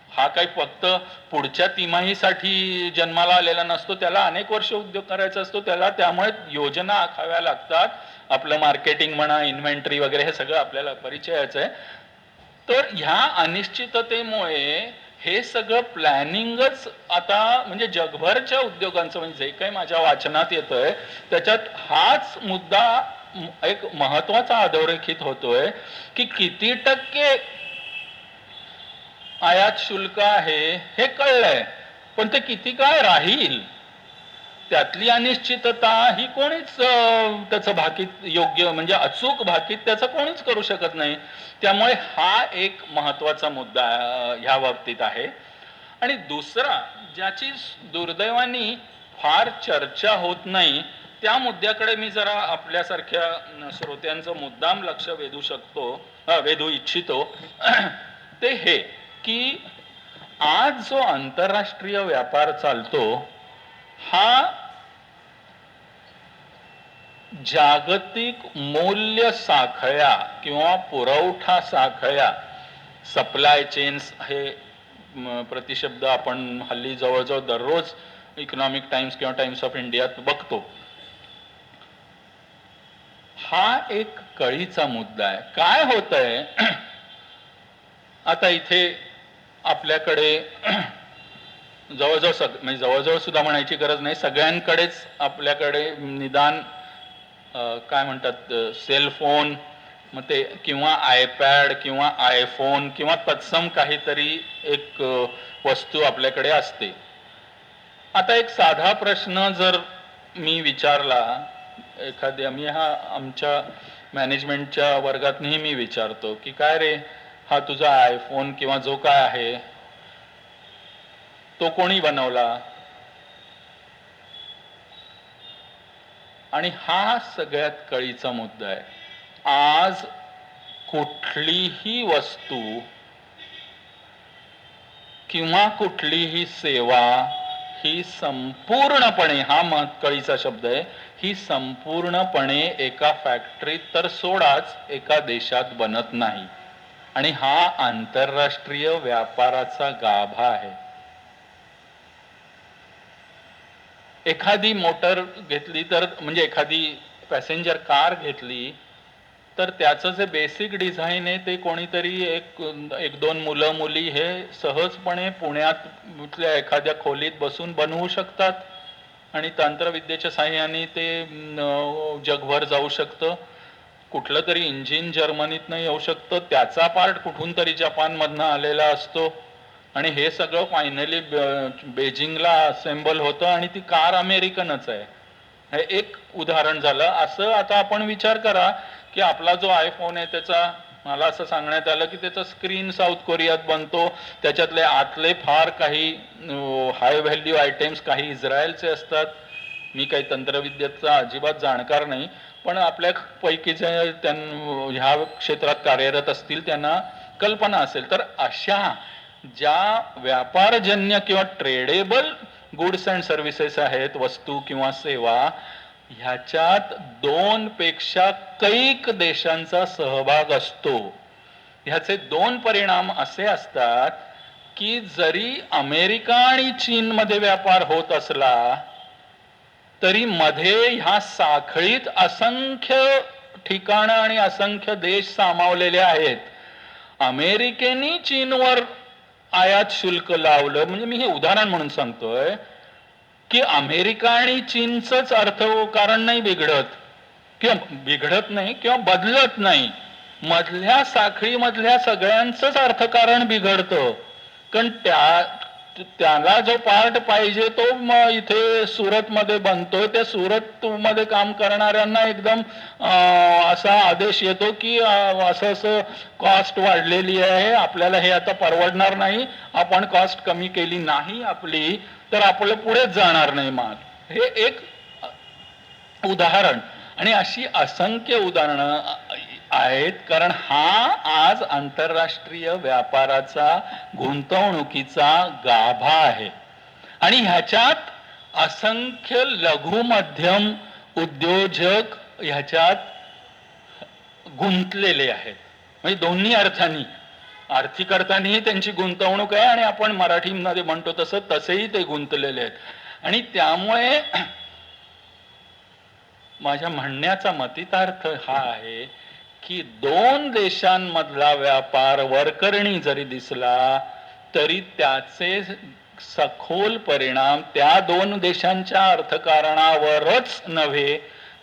S3: हा काही फक्त पुढच्या तिमाहीसाठी जन्माला आलेला नसतो, त्याला अनेक वर्ष उद्योग करायचा असतो, त्याला त्यामुळे योजना आखाव्या लागतात. आपलं मार्केटिंग म्हणा, इन्व्हेंटरी वगैरे, हे सगळं आपल्याला परिचयाच आहे. तर ह्या अनिश्चिततेमुळे हे सगळं प्लॅनिंगच आता म्हणजे जगभरच्या उद्योगांचं, म्हणजे जे काही माझ्या वाचनात येतंय त्याच्यात हाच मुद्दा एक महत्वाचा अधोरेखित होतोय की किती टक्के आयात शुल्क आहे हे कळलंय, पण ते किती काळ राहील त्यातली अनिश्चितता ही कोणीच त्याचं भाकीत योग्य म्हणजे अचूक भाकीत त्याचं कोणीच करू शकत नाही. त्यामुळे हा एक महत्वाचा मुद्दा ह्या बाबतीत आहे. आणि दुसरा ज्याची दुर्दैवानी फार चर्चा होत नाही, त्या मुद्द्याकडे मी जरा आपल्यासारख्या श्रोत्यांचं मुद्दाम लक्ष वेधू इच्छितो ते हे की आज जो आंतरराष्ट्रीय व्यापार चालतो हा जागतिक मूल्य साखळ्या किंवा पुरवठा साखळ्या, सप्लाय चेन्स हे प्रतिशब्द आपण हल्ली जवळजवळ दररोज इकॉनॉमिक टाइम्स किंवा टाइम्स ऑफ इंडियात बघतो. हा एक कळीचा मुद्दा आहे. काय होतंय आता इथे आपल्याकडे म्हणजे जवळजवळ सुद्धा म्हणायची गरज नाही, सगळ्यांकडेच आपल्याकडे निदान काय म्हणतात सेलफोन, मग ते किंवा आयपॅड किंवा आयफोन किंवा तत्सम काहीतरी एक वस्तू आपल्याकडे असते. आता एक साधा प्रश्न जर मी विचारला एखाद्या, मी हा आमच्या मॅनेजमेंटच्या वर्गात नेहमी विचारतो की काय रे, हा तुझा आयफोन किंवा जो काय आहे तो कोणी बनवला? आणि हा सगळ्यात कळीचा मुद्दा आहे. आज कुठलीही वस्तू किंवा कुठलीही सेवा ही संपूर्णपणे, हा कळीचा शब्द आहे, ही संपूर्णपणे एका फॅक्टरीत तर सोडाच एका देशात बनत नाही. आणि हा आंतरराष्ट्रीय व्यापाराचा गाभा आहे. एखादी मोटर घेतली तर, म्हणजे एखादी पॅसेंजर कार घेतली तर त्याचं जे बेसिक डिझाईन आहे ते कोणीतरी एक दोन मुलं मुली हे सहजपणे पुण्यात एखाद्या खोलीत बसून बनवू शकतात आणि तंत्रविद्येच्या साहाय्याने ते जगभर जाऊ शकतं. कुठलं तरी इंजिन जर्मनीतनं येऊ शकतं, त्याचा पार्ट कुठून तरी जपानमधनं आलेला असतो आणि हे सगळं फायनली बेजिंगला असेंबल होतं आणि ती कार अमेरिकनच आहे. हे एक उदाहरण झालं. असं आता आपण विचार करा की आपला जो आयफोन आहे त्याचा, मला असं सांगण्यात आलं की त्याचा स्क्रीन साऊथ कोरियात बनतो, त्याच्यातले आतले फार काही हाय व्हॅल्यू आयटेम्स काही इस्रायलचे असतात. मी काही तंत्रविद्येचा अजिबात जाणकार नाही, पण आपल्या पैकी जे ह्या क्षेत्रात कार्यरत असतील त्यांना कल्पना असेल. तर अशा ज्या व्यापारजन्य किंवा ट्रेडेबल गुड्स अँड सर्व्हिसेस आहेत, वस्तू किंवा सेवा, ह्याच्यात 2 पेक्षा कैक देशांचा सहभाग असतो. ह्याचे 2 परिणाम असे असतात की जरी अमेरिका आणि चीनमध्ये व्यापार होत असला तरी मध्ये ह्या साखळीत असंख्य ठिकाणं आणि असंख्य देश सामावलेले आहेत. अमेरिकेने चीनवर आयात शुल्क लावलं, म्हणजे मी हे उदाहरण म्हणून सांगतोय की अमेरिका आणि चीनचंच अर्थकारण नाही बिघडत किंवा बिघडत नाही किंवा बदलत नाही, मधल्या साखळीमधल्या सगळ्यांचंच अर्थकारण बिघडतं. कारण त्याला जो पार्ट पाहिजे तो इथे सुरत मध्ये बनतोय, त्या सुरत मध्ये काम करणाऱ्यांना एकदम असा आदेश येतो की असं असं कॉस्ट वाढलेली आहे, आपल्याला हे आता परवडणार नाही, आपण कॉस्ट कमी केली नाही आपली तर आपलं पुढेच जाणार नाही माल. हे एक उदाहरण. आणि अशी असंख्य उदाहरणं आहेत, कारण हा आज आंतरराष्ट्रीय व्यापाराचा गुंतवणुकीचा गाभा आहे. आणि ह्याच्यात असंख्य लघु मध्यम उद्योजक ह्याच्यात गुंतलेले आहेत. म्हणजे दोन्ही अर्थांनी, आर्थिक अर्थानेही त्यांची गुंतवणूक आहे आणि आपण मराठीमध्ये म्हणतो तसेही ते गुंतलेले आहेत. आणि त्यामुळे माझ्या म्हणण्याचा मतितार्थ हा आहे की 2 देशांमधला व्यापार वरकरणी जरी दिसला तरी त्याचे सखोल परिणाम त्या 2 देशांच्या अर्थकारणावरच नव्हे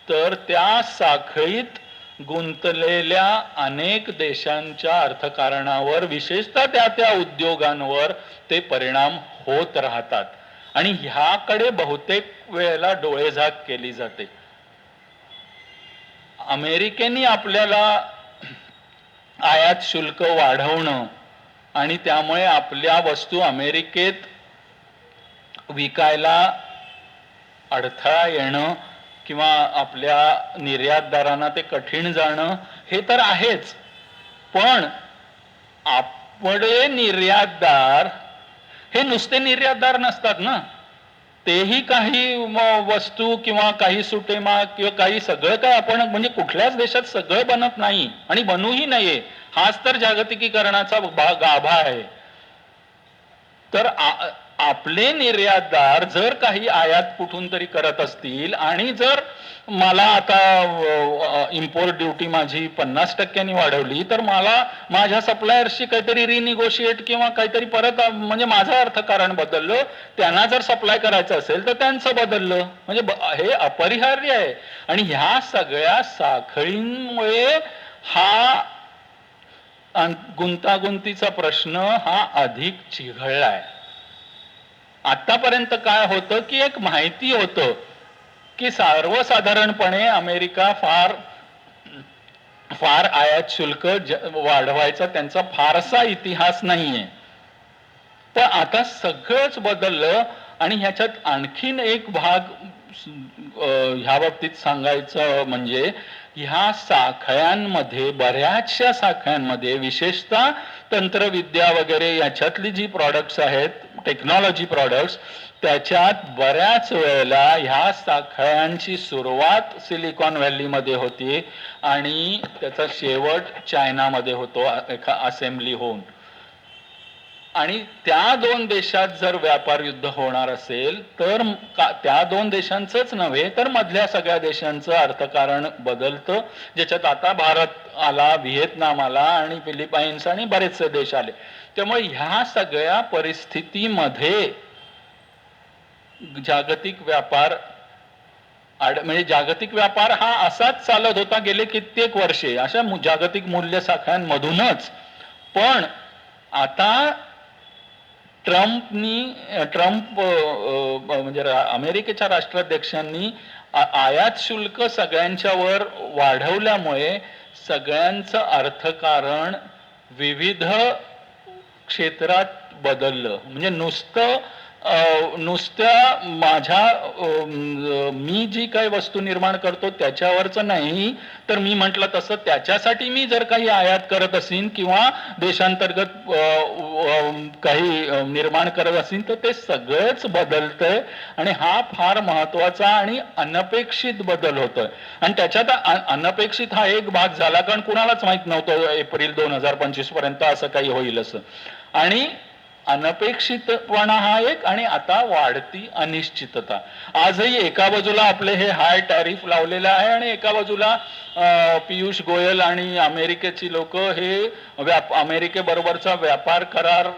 S3: तर त्या साखळीत गुंतलेल्या अनेक देशांच्या अर्थकारणावर, विशेषतः त्या उद्योगांवर ते परिणाम होत राहतात. आणि ह्याकडे बहुतेक वेळेला डोळेझाक केली जाते. अमेरिकेने आपल्याला आयात शुल्क वाढवणं आणि त्यामुळे आपल्या वस्तू अमेरिकेत विकायला अडथळा येणं किंवा आपल्या निर्यातदारांना ते कठीण जाणं हे तर आहेच, पण आपले निर्यातदार हे नुसते निर्यातदार नसतात ना, तेही काही वस्तू किंवा काही सुटेमाल किंवा काही सगळं काय आपण, म्हणजे कुठल्याच देशात सगळं बनत नाही आणि बनूही नये, हाच तर जागतिकीकरणाचा गाभा आहे. तर आपले निर्यातदार जर काही आयात कुठून तरी करत असतील आणि जर मला आता इम्पोर्ट ड्युटी माझी 50% वाढवली तर मला माझ्या सप्लायर्सशी काहीतरी रिनिगोशिएट किंवा काहीतरी परत, म्हणजे माझं अर्थकारण बदललं, त्यांना जर सप्लाय करायचं असेल तर त्यांचं बदललं, म्हणजे हे अपरिहार्य आहे. आणि ह्या सगळ्या साखळींमुळे हा गुंतागुंतीचा प्रश्न हा अधिक चिघळलाय. आतापर्यंत काय होतं की एक माहिती होतं की सर्वसाधारणपणे अमेरिका फार फार आयात शुल्क वाढवायचा त्यांचा फारसा इतिहास नाहीये. पण आता सगळंच बदललं आणि ह्याच्यात आणखीन एक भाग ह्या बाबतीत सांगायचं म्हणजे ह्या साखळ्यांमध्ये बऱ्याचशा साखळ्यांमध्ये विशेषतः तंत्रविद्या वगैरे याच्यातली जी प्रॉडक्ट्स आहेत टेक्नॉलॉजी प्रॉडक्ट्स त्याच्यात बऱ्याच वेळेला ह्या साखळ्यांची सुरुवात सिलिकॉन व्हॅलीमध्ये होती आणि त्याचा शेवट चायनामध्ये होतो एका असेंब्ली होऊन. आणि त्या दोन देशात जर व्यापार युद्ध होणार असेल तर त्या दोन देशांचंच नव्हे तर मधल्या सगळ्या देशांचं अर्थकारण बदलतं, ज्याच्यात आता भारत आला, व्हिएतनाम आला आणि फिलिपाईन्स आणि बरेचसे देश आले. त्यामुळे ह्या सगळ्या परिस्थितीमध्ये जागतिक व्यापार म्हणजे जागतिक व्यापार हा असाच चालत होता गेले कित्येक वर्षे अशा जागतिक मूल्य साखळ्यांमधूनच. पण आता ट्रम्प म्हणजे अमेरिकेच्या राष्ट्राध्यक्षांनी आयात शुल्क सगळ्यांच्यावर वाढवल्यामुळे सगळ्यांचं अर्थकारण विविध क्षेत्रात बदललं. म्हणजे नुसत्या मी जी काही वस्तू निर्माण करतो त्याच्यावरच नाही तर मी म्हटलं तसं त्याच्यासाठी मी जर काही आयात करत असेन किंवा देशांतर्गत काही निर्माण करत असेल तर ते सगळंच बदलतंय आणि हा फार महत्वाचा आणि अनपेक्षित बदल होतोय. आणि त्याच्यात अनपेक्षित हा एक भाग झाला कारण कुणालाच माहित नव्हतं एप्रिल 2025 पर्यंत असं काही होईल असं. आणि अनपेक्षितपणा हा एक आणि आता वाढती अनिश्चितता. आजही एका बाजूला आपले हे हाय टॅरिफ लावलेलं आहे आणि एका बाजूला पियुष गोयल आणि अमेरिकेची लोक हे अमेरिकेबरोबरचा व्यापार करार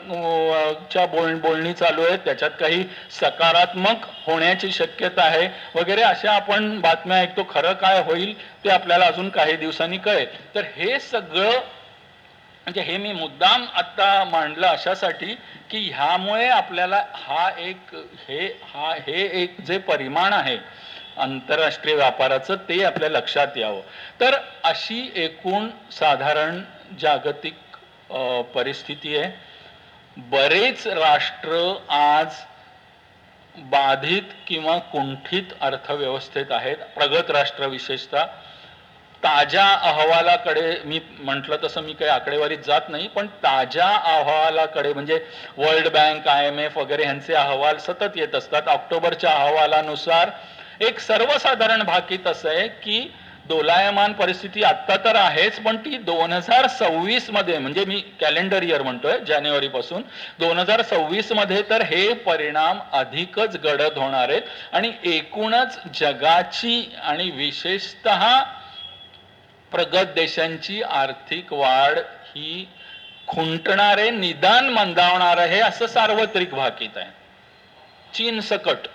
S3: च्या बोलणी चालू आहे, त्याच्यात काही सकारात्मक होण्याची शक्यता आहे वगैरे अशा आपण बातम्या ऐकतो. खरं काय होईल ते आपल्याला अजून काही दिवसांनी कळेल. तर हे सगळं म्हणजे हे मी मुद्दाम आता मांडलं अशासाठी की ह्यामुळे आपल्याला हे एक जे परिमाण आहे आंतरराष्ट्रीय व्यापाराचं ते आपल्या लक्षात यावं. तर अशी एकूण साधारण जागतिक परिस्थिती आहे. बरेच राष्ट्र आज बाधित किंवा कुंठित अर्थव्यवस्थेत आहेत, प्रगत राष्ट्र विशेषतः. ताज्या अहवालाकडे मी म्हटलं तसं मी काही आकडेवारीत जात नाही, पण ताज्या अहवालाकडे म्हणजे वर्ल्ड बँक IMF वगैरे ह्यांचे अहवाल सतत येत असतात. ऑक्टोबरच्या अहवालानुसार एक सर्वसाधारण भाकीत असं आहे की दोलायमान परिस्थिती आत्ता तर आहेच पण ती 2026 मध्ये म्हणजे मी कॅलेंडर इयर म्हणतोय जानेवारी पासून 2026 मध्ये तर हे परिणाम अधिकच गडद होणार आहेत आणि एकूणच जगाची आणि विशेषतः प्रगत देशांची आर्थिक वाढ ही खुंटणारे निदान मंदावणार आहे असं सार्वत्रिक भाकीत आहे चीन सकट.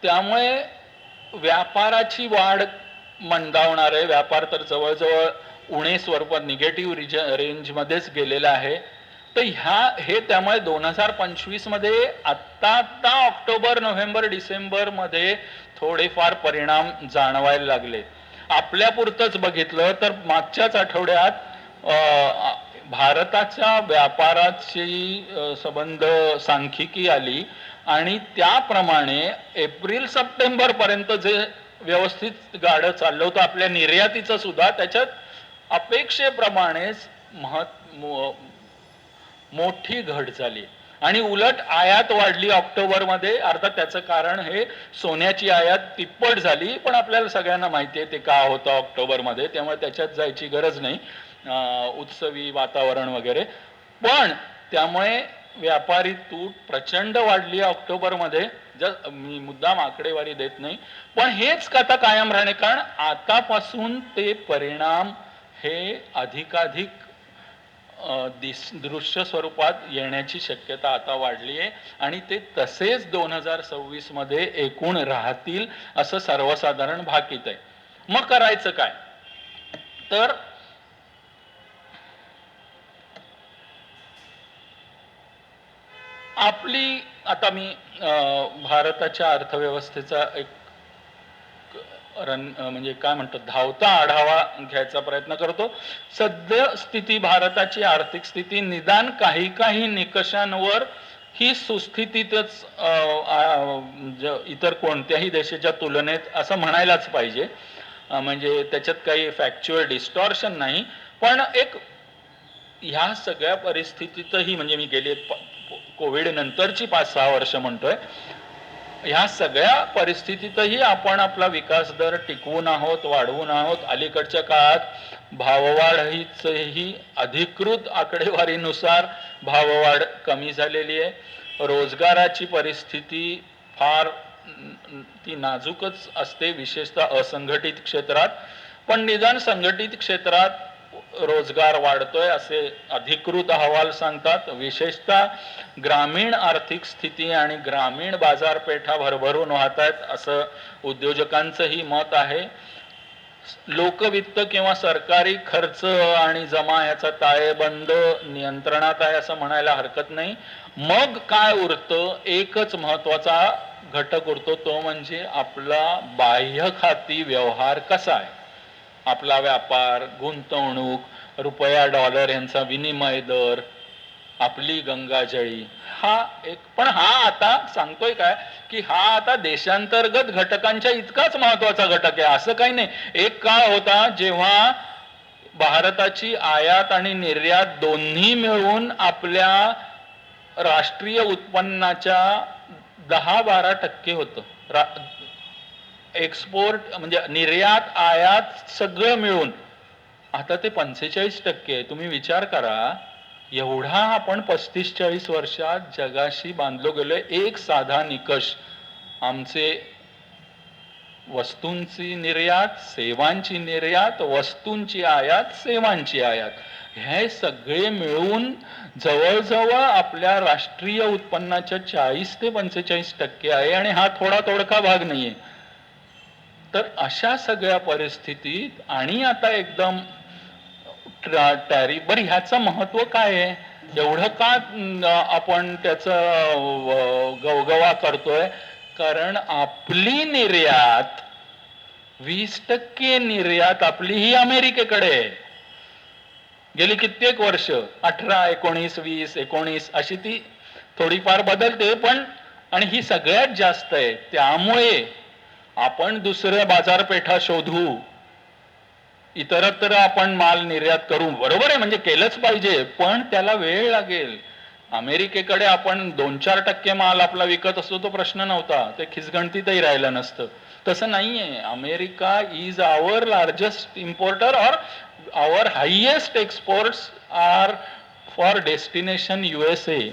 S3: त्यामुळे व्यापाराची वाढ मंदावणार आहे. व्यापार तर जवळजवळ उणे स्वरूपात निगेटिव्ह रेंज मध्येच गेलेला आहे. तर हे त्यामुळे 2025 मध्ये आत्ता ऑक्टोबर नोव्हेंबर डिसेंबर मध्ये थोडेफार परिणाम जाणवायला लागले. आपल्यापुरतंच बघितलं तर मागच्याच आठवड्यात भारताच्या व्यापाराची संबंध सांख्यिकी आली आणि त्याप्रमाणे एप्रिल सप्टेंबर पर्यंत जे व्यवस्थित गाडं चाललं होतं आपल्या निर्यातीचं सुद्धा त्याच्यात अपेक्षेप्रमाणेच मोठी घट झाली आणि उलट आयात वाढली ऑक्टोबरमध्ये. अर्थात त्याचं कारण हे सोन्याची आयात तिप्पट झाली, पण आपल्याला सगळ्यांना माहिती आहे ते का होतं ऑक्टोबरमध्ये, त्यामुळे त्याच्यात जायची गरज नाही, उत्सवी वातावरण वगैरे. पण त्यामुळे व्यापारी तूट प्रचंड वाढली ऑक्टोबरमध्ये. मी मुद्दाम आकडेवारी देत नाही, पण हेच आता कायम राहणे कारण आतापासून ते परिणाम हे अधिकाधिक दृश्य स्वरूपात येण्याची शक्यता आता वाढली आहे आणि ते तसेच 2026 मध्ये एकूण राहतील असं सर्वसाधारण भाकीत आहे. मग करायचं काय? तर आपली आता मी भारताच्या अर्थव्यवस्थेचा एक म्हणजे काय म्हणतात धावता आढावा घ्यायचा प्रयत्न करतो. सद्य स्थिती भारताची आर्थिक स्थिती निदान काही काही निकषांवर ही सुस्थितीतच इतर कोणत्याही देशाच्या तुलनेत असं म्हणायलाच पाहिजे. म्हणजे त्याच्यात काही फॅक्च्युअल डिस्टॉर्शन नाही, पण एक ह्या सगळ्या परिस्थितीतही म्हणजे मी गेली कोविड नंतरची 5-6 वर्ष म्हणतोय, ह्या सगळ्या परिस्थितीतही आपण आपला विकास दर टिकवून आहोत, वाढवून आहोत. अलीकडच्या काळात भाववाढ ही अधिकृत आकडेवारीनुसार भाववाढ कमी झालेली आहे. रोजगाराची परिस्थिती फार ती नाजूकच असते, विशेषतः असंघटित क्षेत्रात, पण निदान संघटित क्षेत्रात रोजगार वाढतोय असे अधिकृत अहवाल सांगतात. विशेषतः ग्रामीण आर्थिक स्थिती आणि ग्रामीण बाजारपेठा भरभरून वाहत आहेत असं उद्योजकांचंही मत आहे. लोकवित्त किंवा सरकारी खर्च आणि जमा याचा ताळेबंद नियंत्रणात आहे असं म्हणायला हरकत नाही. मग काय उरतं, एकच महत्वाचा घटक उरतो, तो म्हणजे आपला बाह्य खाती व्यवहार कसा आहे, आपला व्यापार, गुंतवणूक, रुपया डॉलर यांचा विनिमय दर, आपली गंगाजळी. हा एक, पण हा आता सांगतोय काय की हा आता देशांतर्गत घटकांच्या इतकाच महत्वाचा घटक आहे असं काही नाही. एक काळ होता जेव्हा भारताची आयात आणि निर्यात दोन्ही मिळून आपल्या राष्ट्रीय उत्पन्नाच्या 10-12% होतं. एक्सपोर्ट म्हणजे निर्यात आयात सगळं मिळून आता ते 45% आहे. तुम्ही विचार करा, एवढा आपण 35-40 वर्षात जगाशी बांधलो गेलोय. एक साधा निकष, आमचे वस्तूंची निर्यात, सेवांची निर्यात, वस्तूंची आयात, सेवांची आयात, हे सगळे मिळून जवळजवळ आपल्या राष्ट्रीय उत्पन्नाच्या 40 ते 45% आहे आणि हा थोडा तोडका भाग नाहीये. तर अशा सगळ्या परिस्थितीत आणि आता एकदम टॅरिफ, बरं ह्याचं महत्व काय आहे, एवढं का आपण त्याचं गवगवा करतोय, कारण आपली निर्यात 20% निर्यात आपली ही अमेरिकेकडे आहे. गेली कित्येक वर्ष 18, 19, 20, 19 अशी ती थोडीफार बदलते, पण आणि ही सगळ्यात जास्त आहे. त्यामुळे आपण दुसऱ्या बाजारपेठा शोधू, इतरत्र आपण माल निर्यात करू, बरोबर आहे, म्हणजे केलंच पाहिजे, पण त्याला वेळ लागेल. अमेरिकेकडे आपण 2-4% माल आपला विकत असतो तो प्रश्न नव्हता, ते खिसगणतीतही राहिलं नसतं. तसं नाहीये. America is our largest importer और our highest exports are for destination USA.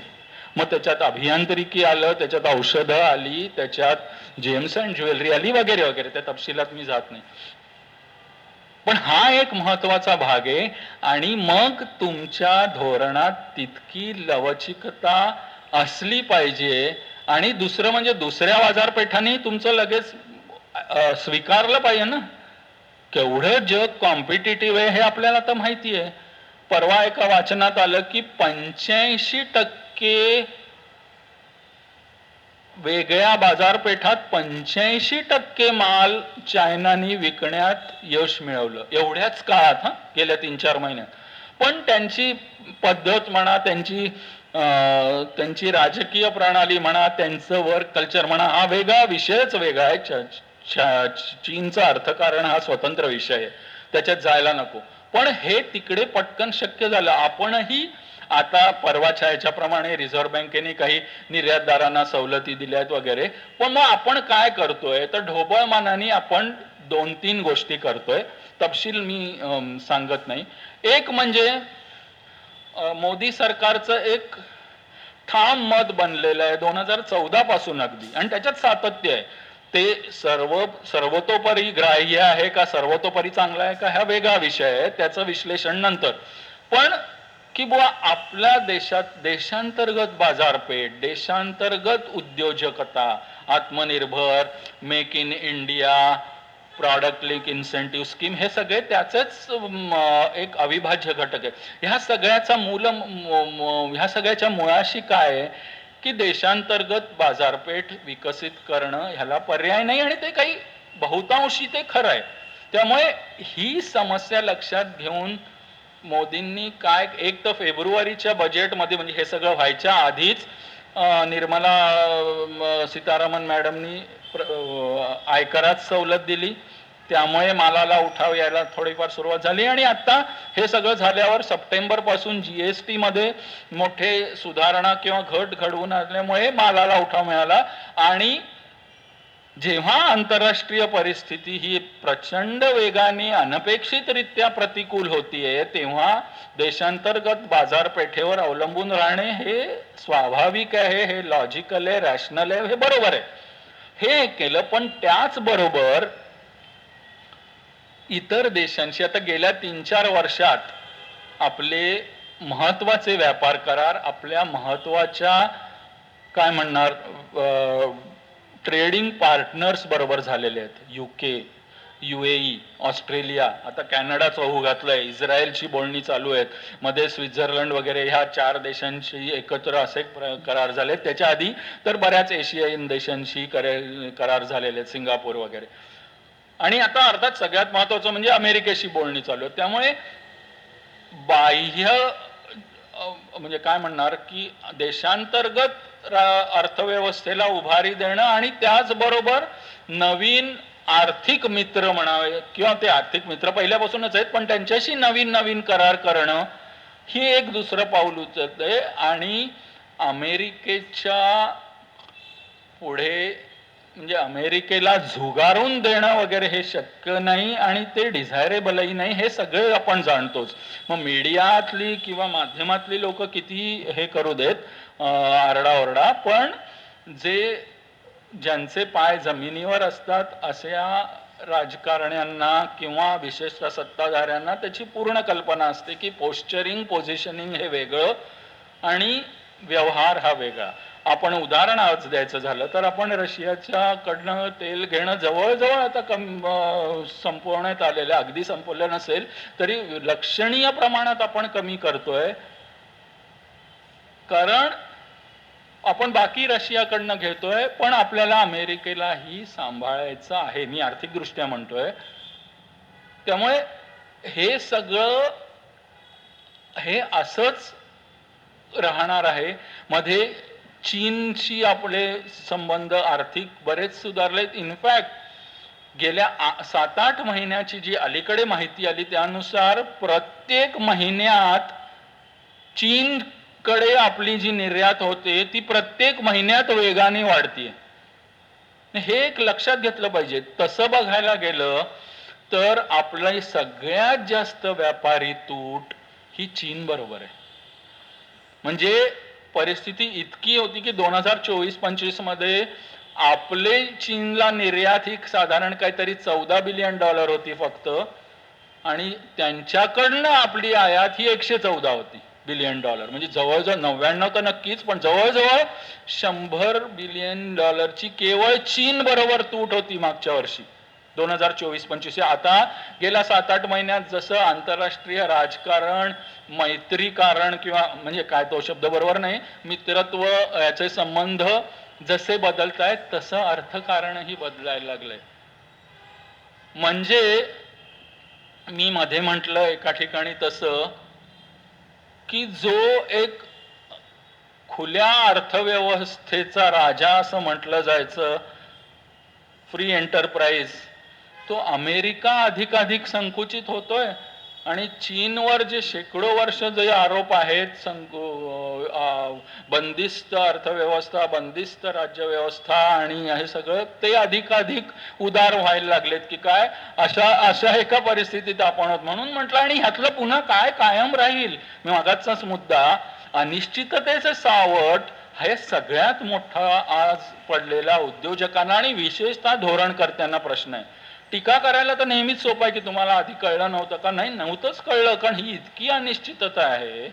S3: मग त्याच्यात अभियांत्रिकी आलं, त्याच्यात औषधं आली, त्याच्यात जेम्स अँड ज्वेलरी आली, वगैरे वगैरे. त्या तपशिलात मी जात नाही, पण हा एक महत्वाचा भाग आहे. आणि मग तुमच्या धोरणात तितकी लवचिकता असली पाहिजे. आणि दुसरं म्हणजे दुसऱ्या बाजारपेठांनी तुमचं लगेच स्वीकारलं पाहिजे ना. केवढं जग कॉम्पिटिटिव्ह आहे हे आपल्याला तर माहिती आहे. परवा एका वाचनात आलं की 85% वेगळ्या बाजारपेठात 85% माल चायनानी विकण्यात यश मिळवलं एवढ्याच काळात, गेल्या 3-4 महिन्यात. पण त्यांची पद्धत म्हणा, त्यांची राजकीय प्रणाली म्हणा, त्यांचं वर्क कल्चर म्हणा, हा वेगळा विषयच वेगळा आहे. चीनचं अर्थकारण हा स्वतंत्र विषय आहे, त्याच्यात जायला नको. पण हे तिकडे पटकन शक्य झालं. आपणही आता परवाच्या ह्याच्याप्रमाणे रिझर्व्ह बँकेने काही निर्यातदारांना सवलती दिल्यात वगैरे, पण मग आपण काय करतोय तर ढोबळमानाने आपण 2-3 गोष्टी करतोय. तपशील मी सांगत नाही. एक म्हणजे मोदी सरकारचं एक ठाम मत बनलेलं आहे 2014 पासून अगदी, आणि त्याच्यात सातत्य आहे. ते सर्वतोपरी ग्राह्य आहे का, सर्वतोपरी चांगला आहे का, हा वेगळा विषय आहे, त्याचं विश्लेषण नंतर. पण की बुवा आपल्या देशात देशांतर्गत बाजारपेठ, देशांतर्गत उद्योजकता, आत्मनिर्भर, make in India, product link incentive scheme, हे सगळे त्याचेच एक अविभाज्य घटक आहे. ह्या सगळ्याच्या मुळाशी काय आहे की देशांतर्गत बाजारपेठ विकसित करणं ह्याला पर्याय नाही, आणि ते काही बहुतांशी ते खरं आहे. त्यामुळे ही समस्या लक्षात घेऊन मोदींनी काय, एक तर फेब्रुवारीच्या बजेटमध्ये, म्हणजे हे सगळं व्हायच्या आधीच निर्मला सीतारामन मॅडमनी आयकरात सवलत दिली, त्यामुळे मालाला उठाव यायला थोडीफार सुरुवात झाली. आणि आता हे सगळं झाल्यावर सप्टेंबर पासून जीएसटी मध्ये मोठे सुधारणा किंवा घट घडवून आणल्यामुळे मालाला उठाव मिळाला. आणि जेव्हा आंतरराष्ट्रीय परिस्थिती ही प्रचंड वेगाने अनपेक्षितरित्या प्रतिकूल होतीये, तेव्हा देशांतर्गत बाजारपेठेवर अवलंबून राहणे हे स्वाभाविक आहे, हे लॉजिकल आहे, रॅशनल आहे, हे बरोबर आहे. हे केलं, पण त्याचबरोबर इतर देशांशी आता गेल्या 3-4 वर्षात आपले महत्वाचे व्यापार करार आपल्या महत्वाच्या काय म्हणणार ट्रेडिंग पार्टनर्स बरोबर झालेले आहेत. UK, UAE, ऑस्ट्रेलिया, आता कॅनडाचं होऊ घातलंय, इस्रायलची बोलणी चालू आहेत, मध्ये स्वित्झर्लंड वगैरे, ह्या 4 देशांशी एकत्र असे करार झाले. त्याच्या आधी तर बऱ्याच एशियाईन देशांशी करार झालेले आहेत, सिंगापूर वगैरे. आणि आता अर्थात सगळ्यात महत्वाचं म्हणजे अमेरिकेशी बोलणी चालू आहे. त्यामुळे बाह्य म्हणजे काय म्हणणार की देशांतर्गत अर्थव्यवस्थेला उभारी देणं आणि त्याचबरोबर नवीन आर्थिक मित्र म्हणावे, किंवा ते आर्थिक मित्र पहिल्यापासूनच आहेत पण त्यांच्याशी नवीन नवीन करार करणं, ही एक दुसरं पाऊल उचलते. आणि अमेरिकेच्या पुढे म्हणजे अमेरिकेला झुगारून देणं वगैरे हे शक्य नाही, आणि ते डिझायरेबलही नाही, हे सगळे आपण जाणतोच. मग मीडियातली किंवा माध्यमातली लोक किती हे करू देत आरडाओरडा, पण ज्यांचे पाय जमिनीवर असतात अशा राजकारण्यांना किंवा विशेषतः सत्ताधाऱ्यांना त्याची पूर्ण कल्पना असते की पोस्चरिंग, पोझिशनिंग हे वेगळं आणि व्यवहार हा वेगळा. आपण उदाहरण आज द्यायचं झालं तर आपण रशियाच्या कडनं तेल घेणं जवळजवळ आता संपवण्यात आलेलं, अगदी संपवलं नसेल तरी लक्षणीय प्रमाणात आपण कमी करतोय, कारण आपण बाकी रशियाकडनं घेतोय, पण आपल्याला अमेरिकेलाही सांभाळायचं आहे, मी आर्थिकदृष्ट्या म्हणतोय. त्यामुळे हे सगळं हे असंच राहणार आहे. मध्ये चीनशी आपले संबंध आर्थिक बरेच सुधारलेत. इनफॅक्ट गेल्या 7-8 महिन्याची जी अलीकडे माहिती आली त्यानुसार प्रत्येक महिन्यात चीनकडे आपली जी निर्यात होते ती प्रत्येक महिन्यात वेगाने वाढतीये. हे एक लक्षात घेतलं पाहिजे. तसं बघायला गेलं तर आपली सगळ्यात जास्त व्यापारी तूट ही चीन बरोबर आहे. म्हणजे परिस्थिती इतकी होती की 2024-25 मध्ये आपले चीनला निर्यात ही साधारण काहीतरी $14 बिलियन होती फक्त, आणि त्यांच्याकडनं आपली आयात ही 114 होती बिलियन डॉलर. म्हणजे जवळजवळ 99 तर नक्कीच, पण जवळजवळ $100 बिलियन केवळ चीन बरोबर तूट होती मागच्या वर्षी 2024-25. आता गेल्या 7-8 महिन्यात जसं आंतरराष्ट्रीय राजकारण, मैत्रीकारण किंवा म्हणजे काय तो शब्द बरोबर नाही, मित्रत्व याचे संबंध जसे बदलत आहेत तसं अर्थकारणही बदलायला लागलंय. म्हणजे मी मध्ये म्हटलं एका ठिकाणी तसं की जो एक खुल्या अर्थव्यवस्थेचा राजा असं म्हटलं जायचं, फ्री एंटरप्राइज, तो अमेरिका अधिकाधिक संकुचित होतोय. आणि चीनवर जे शेकडो वर्ष जे आरोप आहेत, बंदिस्त अर्थव्यवस्था, बंदिस्त राज्यव्यवस्था आणि हे सगळं, ते अधिकाधिक उदार व्हायला लागलेत की काय, अशा एका परिस्थितीत आपण आहोत. म्हणून म्हटलं, आणि ह्यातलं पुन्हा काय कायम राहील, मी मागाचाच मुद्दा, अनिश्चिततेचे सावट हे सगळ्यात मोठा आज पडलेला उद्योजकांना आणि विशेषतः धोरणकर्त्यांना प्रश्न आहे. टीका करायला तर नेहमीच सोपं आहे की तुम्हाला आधी कळलं नव्हतं का? नाही, नव्हतंच कळलं, कारण ही इतकी अनिश्चितता आहे.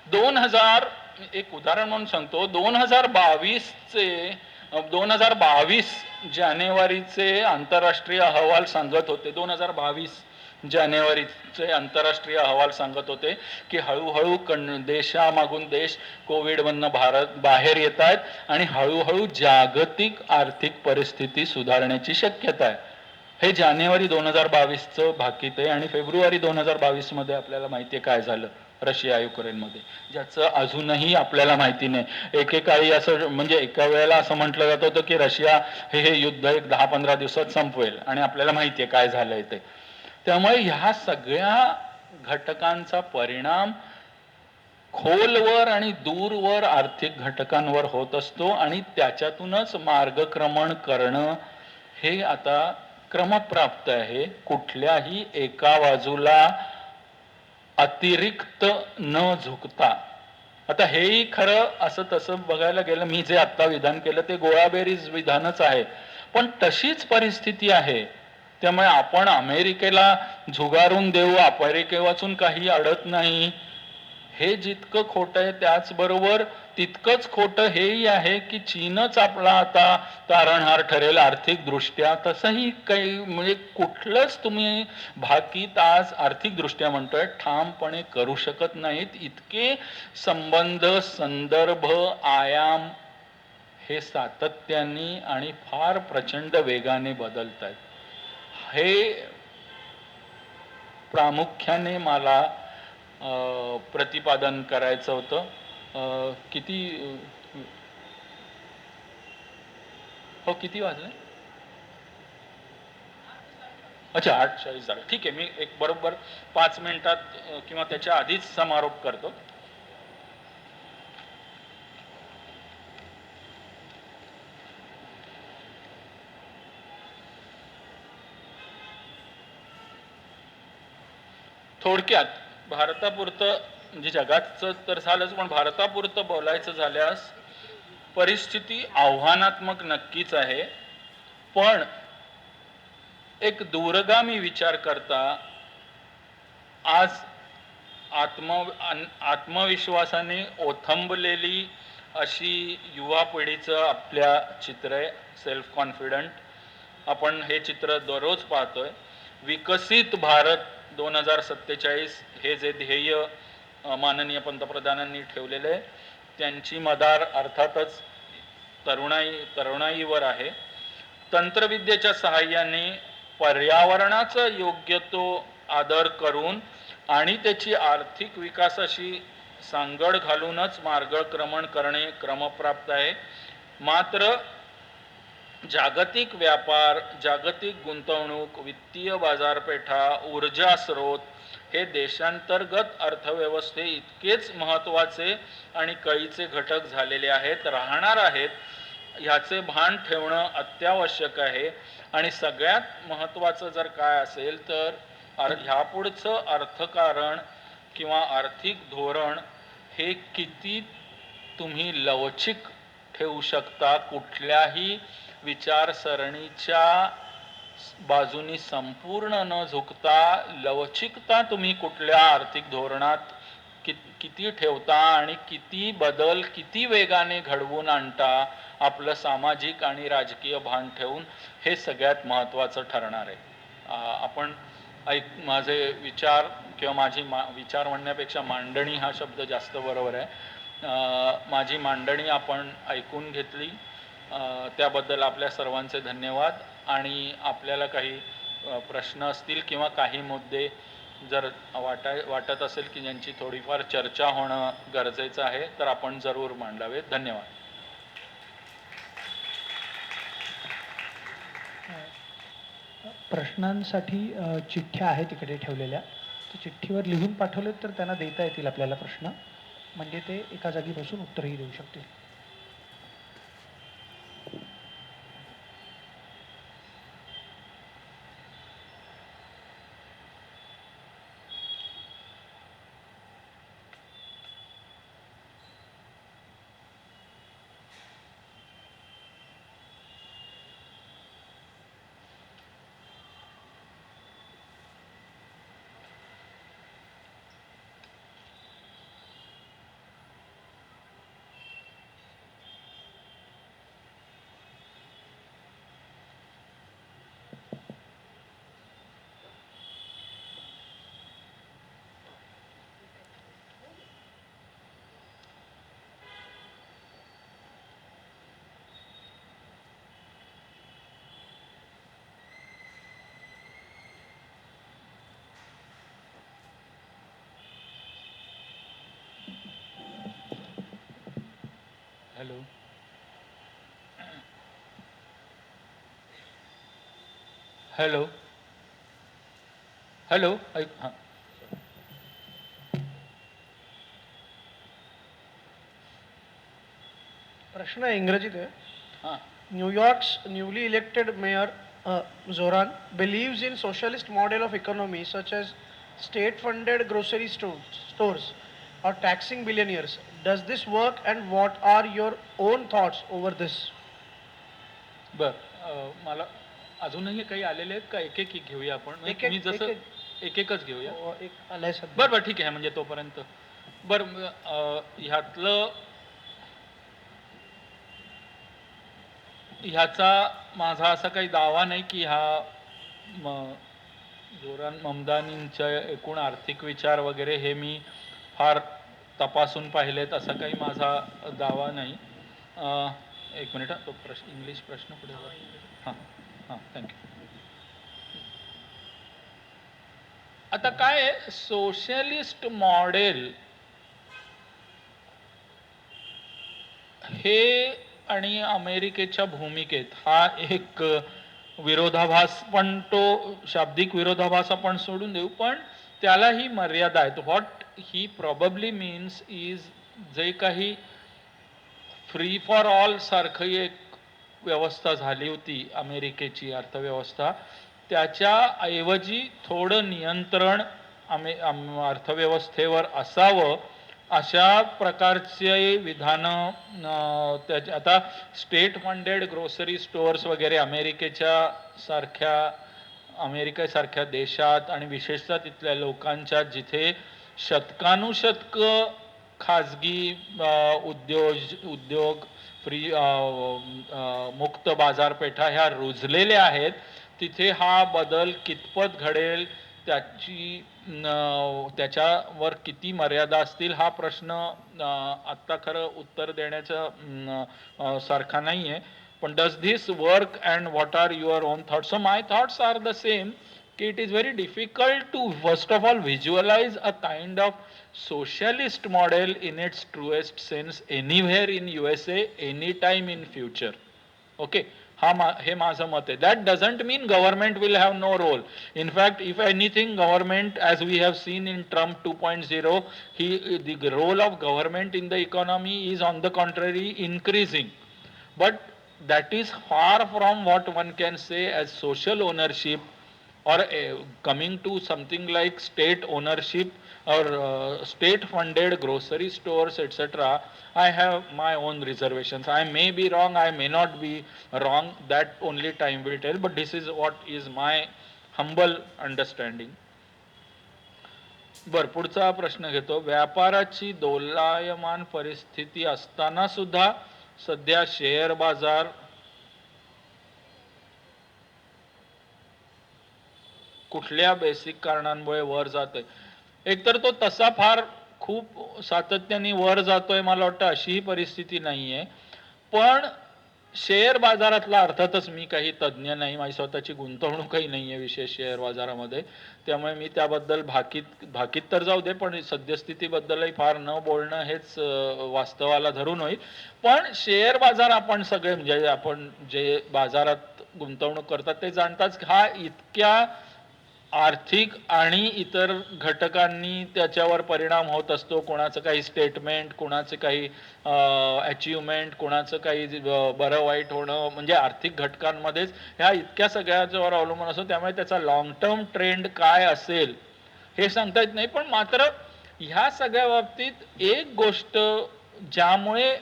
S3: 2000 एक उदाहरण म्हणून सांगतो, 2022 चे 2022 जानेवारीचे आंतरराष्ट्रीय अहवाल सांगत होते, 2022 जानेवारीचे आंतरराष्ट्रीय अहवाल सांगत होते की हळूहळू देशामागून देश कोविडमधनं भारत बाहेर येत आहेत आणि हळूहळू जागतिक आर्थिक परिस्थिती सुधारण्याची शक्यता आहे. हे जानेवारी 2022चं भाकीत आहे. आणि फेब्रुवारी 2022 मध्ये आपल्याला माहिती आहे काय झालं रशिया युक्रेनमध्ये, ज्याचं अजूनही आपल्याला माहिती नाही. एकेकाळी असं म्हणजे एका वेळेला असं म्हटलं जात होतं की रशिया हे युद्ध एक 10-15 दिवसात संपवेल, आणि आपल्याला माहिती आहे काय झालंय ते. त्यामुळे ह्या सगळ्या घटकांचा परिणाम खोलवर आणि दूरवर आर्थिक घटकांवर होत असतो, आणि त्याच्यातूनच मार्गक्रमण करणं हे आता क्रमप्राप्त आहे. कुठल्याही एका बाजूला अतिरिक्त न झुकता. आता हेही खरं असं तसं बघायला गेलं, मी जे आता विधान केलं ते गोळाबेरीज विधानच आहे, पण तशीच परिस्थिती आहे. त्यामुळे आपण अमेरिकेला झुगारून देऊ, अमेरिकेवाचून काही अडत नाही, हे जितकं खोटं आहे त्याचबरोबर तितकंच खोटं हेही आहे की चीनच आपला आता तारणहार ठरेल आर्थिक दृष्ट्या. तसंही काही म्हणजे कुठलंच तुम्ही भाकीत आज आर्थिक दृष्ट्या म्हणतोय ठामपणे करू शकत नाहीत. इतके संबंध, संदर्भ, आयाम हे सातत्याने आणि फार प्रचंड वेगाने बदलत आहेत. हे प्रामुख्याने मला प्रतिपादन करायचं होतं. किती हो किती वाजले? अच्छा 8:40 झालं. ठीक आहे, मी एक बरोबर 5 मिनिटात किंवा त्याच्या आधीच समारोप करतो. थोडक्यात भारतापुरतं म्हणजे जगाचं तर झालंच, पण भारतापुरतं बोलायचं झाल्यास परिस्थिती आव्हानात्मक नक्कीच आहे, पण एक दूरगामी विचार करता आज आत्मविश्वासाने ओथंबलेली अशी युवा पिढीचं आपल्या चित्र आहे. सेल्फ कॉन्फिडंट आपण हे चित्र दररोज पाहतोय. विकसित भारत 2047 हे जे ध्येय माननीय पंतप्रधानांनी ठेवलेले आहे, त्यांची मदार अर्थातच तरुणाईवर आहे. तंत्रविद्येच्या सहाय्याने पर्यावरणाचा योग्य तो आदर करून आणि त्याची आर्थिक विकासाशी सांगड घालूनच मार्गक्रमण करणे क्रमप्राप्त आहे. मात्र जागतिक व्यापार, जागतिक गुंतवणूक, वित्तीय बाजारपेठा, ऊर्जा स्रोत हे देशांतर्गत अर्थव्यवस्थे इतकेच महत्त्वाचे आणि कळीचे घटक झालेले आहेत, राहणार आहेत. ह्याचे भान ठेवणं अत्यावश्यक आहे. आणि सगळ्यात महत्त्वाचं जर काय असेल तर ह्यापुढचं अर्थकारण किंवा आर्थिक धोरण हे किती तुम्ही लवचिक ठेवू शकता, कुठल्याही विचारसरणीच्या बाजूनी संपूर्ण न झुकता लवचिकता तुम्ही कुठल्या आर्थिक धोरणात किती ठेवता आणि किती बदल किती वेगाने घडवून आणता आपलं सामाजिक आणि राजकीय भान ठेवून, हे सगळ्यात महत्त्वाचं ठरणार आहे. आपण माझे विचार किंवा माझी विचार म्हणण्यापेक्षा मांडणी हा शब्द जास्त बरोबर आहे. माझी मांडणी आपण ऐकून घेतली त्याबद्दल आपल्या सर्वांचे धन्यवाद. आणि आपल्याला काही प्रश्न असतील किंवा काही मुद्दे जर वाटत असेल की ज्यांची थोडीफार चर्चा होणं गरजेचं आहे तर आपण जरूर मांडावेत. धन्यवाद.
S4: प्रश्नांसाठी चिठ्ठ्या आहेत तिकडे ठेवलेल्या, तर चिठ्ठीवर लिहून पाठवलेत तर त्यांना देता येतील आपल्याला प्रश्न, म्हणजे ते एका जागी बसून उत्तरही देऊ शकतील.
S3: हॅलो हॅलो हॅलो ऐक हां
S4: प्रश्न इंग्रजीत आहे.
S3: हां
S4: New York's newly elected mayor Zoran believes in socialist model of economy such as state-funded grocery stores or taxing billionaires. Does this work and what are your own thoughts over this?
S3: बर मला अजूनही काही आलेले आहेत का एक एक घेऊया आपण म्हणजे
S4: एक-एक-
S3: तुम्ही जसं
S4: एक-एक-
S3: एक एकच घेऊया
S4: एक आलाय सध्या.
S3: बरं बरं ठीक आहे म्हणजे तोपर्यंत बरं ह्याचा माझा असा काही दावा नाही की जोरान ममदानींच्या एकूण आर्थिक विचार वगैरे हे मी फार तपासून पाहिलेत असा काही माझा दावा नाही. एक मिनिट तो इंग्लिश प्रश्न पुढे हां हां थँक्यू. आता काय सोशलिस्ट मॉडेल हे आणि अमेरिकेच्या भूमिकेत हा एक विरोधाभास, पण तो शाब्दिक विरोधाभास आपण सोडून देऊ, पण त्यालाही मर्यादा आहेत. What he probably means is जे काही फ्री फॉर ऑल सारखी एक व्यवस्था झाली होती अमेरिकेची अर्थव्यवस्था, त्याच्या ऐवजी थोडं नियंत्रण अर्थव्यवस्थेवर असावं अशा प्रकारचे विधानं त्याच्या आता स्टेट फंडेड ग्रोसरी स्टोअर्स वगैरे अमेरिकेसारख्या देशात आणि विशेषतः तिथल्या लोकांच्या जिथे शतकानुशतकं खाजगी उद्योग मुक्त बाजारपेठा ह्या रुजलेल्या आहेत, तिथे हा बदल कितपत घडेल त्याच्यावर किती मर्यादा असतील हा प्रश्न आत्ता खरं उत्तर देण्याचं सारखा नाही आहे. पण does this work and what are your own thoughts? So my thoughts are the same की it is very difficult to first of all visualize a kind of socialist model in its truest sense anywhere in USA anytime in future. Okay, हे माझं मत आहे. That doesn't mean government will have no role. In fact, if anything, government, as we have seen in Trump 2.0, the role of government in the economy is on the contrary increasing. But that is far from what one can say as social ownership or coming to something like state ownership or state funded grocery stores, etc. I have my own reservations. I may be wrong, I may not be wrong, that only time will tell, but this is what is my humble understanding. बर, पुढचा प्रश्न घेतो. व्यापाराची दोलायमान परिस्थिती असताना सुद्धा सध्या share बाजार कुठल्या बेसिक कारणांमुळे वर जातोय? एकतर तो तसा फार खूप सातत्याने वर जातोय मला वाटतं अशीही परिस्थिती नाहीये. पण शेअर बाजारातला अर्थातच मी काही तज्ज्ञ नाही, माझी स्वतःची गुंतवणूकही नाहीये विशेष शेअर बाजारामध्ये, त्यामुळे मी त्याबद्दल भाकीत तर जाऊ दे, पण सद्यस्थितीबद्दलही फार न बोलणं हेच वास्तवाला धरून होईल. पण शेअर बाजार आपण सगळे म्हणजे आपण जे बाजारात गुंतवणूक करतात ते जाणताच, हा इतक्या आर्थिक आणि इतर घटकांनी त्याच्यावर परिणाम होत असतो. कोणाचं काही स्टेटमेंट, कोणाचे काही अचिव्हमेंट, कोणाचं काही बरं वाईट होणं, म्हणजे आर्थिक घटकांमध्येच ह्या इतक्या सगळ्याच्यावर अवलंबून असतो. त्यामुळे त्याचा लॉंग टर्म ट्रेंड काय असेल हे सांगता येत नाही. पण मात्र ह्या सगळ्या बाबतीत एक गोष्ट ज्यामुळे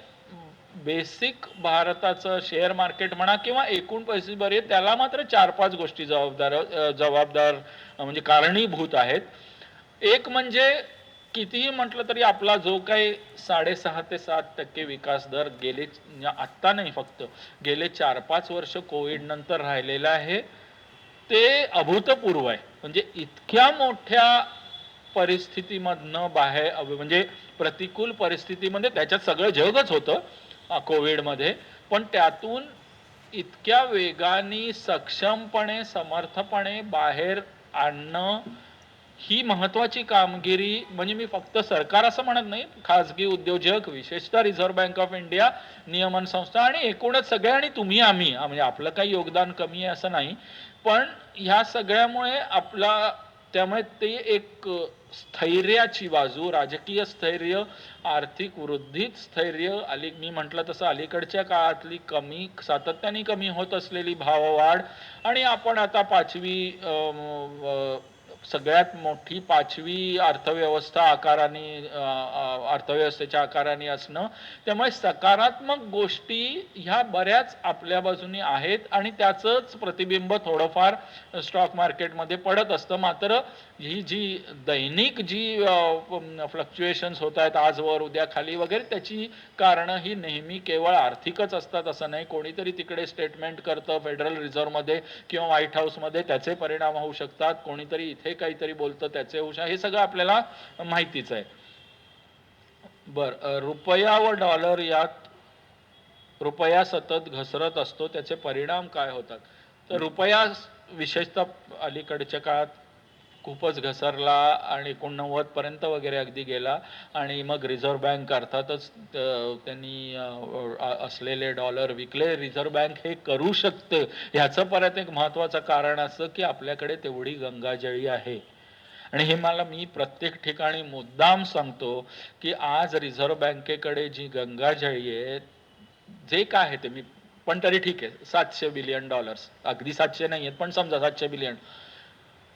S3: बेसिक भारताचं शेअर मार्केट म्हणा किंवा एकूण परिस्थिती बरी आहे, त्याला मात्र 4-5 गोष्टी जबाबदार म्हणजे कारणीभूत आहेत. एक म्हणजे कितीही म्हटलं तरी आपला जो काही 6.5 ते 7% विकास दर गेले, आत्ता नाही फक्त गेले 4-5 वर्ष कोविड नंतर राहिलेला आहे, ते अभूतपूर्व आहे. म्हणजे इतक्या मोठ्या परिस्थितीमधनं बाहेर, म्हणजे प्रतिकूल परिस्थितीमध्ये, त्याच्यात सगळं जगच होतं कोविडमध्ये, पण त्यातून इतक्या वेगाने सक्षमपणे समर्थपणे बाहेर आणणं ही महत्वाची कामगिरी, म्हणजे मी फक्त सरकार असं म्हणत नाही, खाजगी उद्योजक, विशेषतः रिझर्व्ह बँक ऑफ इंडिया, नियमन संस्था आणि एकूणच सगळे, आणि तुम्ही आम्ही, म्हणजे आपलं काही योगदान कमी आहे असं नाही, पण ह्या सगळ्यामुळे त्यामुळे ते एक स्थैर्याची बाजू, राजकीय स्थैर्य, आर्थिक वृद्धीत स्थैर्य, मी म्हटलं तसं अलीकडच्या काळातली सातत्याने कमी होत असलेली भाववाढ, आणि आपण आता सगळ्यात मोठी पाचवी अर्थव्यवस्थेच्या आकाराने असणं, त्यामुळे सकारात्मक गोष्टी ह्या बऱ्याच आपल्या बाजूने आहेत आणि त्याचंच प्रतिबिंब थोडंफार स्टॉक मार्केटमध्ये पडत असतं. मात्र ही जी दैनिक फ्लक्च्युएशन्स होत आहेत, आज वर उद्या खाली वगैरे, त्याची कारणं ही नेहमी केवळ आर्थिकच असतात असं नाही. कोणीतरी तिकडे स्टेटमेंट करतं फेडरल रिझर्व्हमध्ये किंवा व्हाईट हाऊसमध्ये, त्याचे परिणाम होऊ शकतात. कोणीतरी इथे काहीतरी बोलतं, त्याचे होऊ शकतात. हे सगळं आपल्याला माहितीच आहे. रुपया व डॉलर यात रुपया सतत घसरत असतो, त्याचे परिणाम काय होतात? तर रुपया विशेषतः अलीकडच्या काळात खूपच घसरला आणि 89 पर्यंत वगैरे अगदी गेला, आणि मग रिझर्व्ह बँक अर्थातच त्यांनी असलेले डॉलर विकले. रिझर्व्ह बँक हे करू शकते ह्याचं परत एक महत्वाचं कारण असं की आपल्याकडे तेवढी गंगाजळी आहे. आणि हे मी प्रत्येक ठिकाणी मुद्दाम सांगतो की आज रिझर्व्ह बँकेकडे जी गंगाजळी आहे, जे काय आहे ते, पण तरी ठीक आहे, $700 बिलियन, अगदी 700 नाही आहेत पण समजा 700 बिलियन,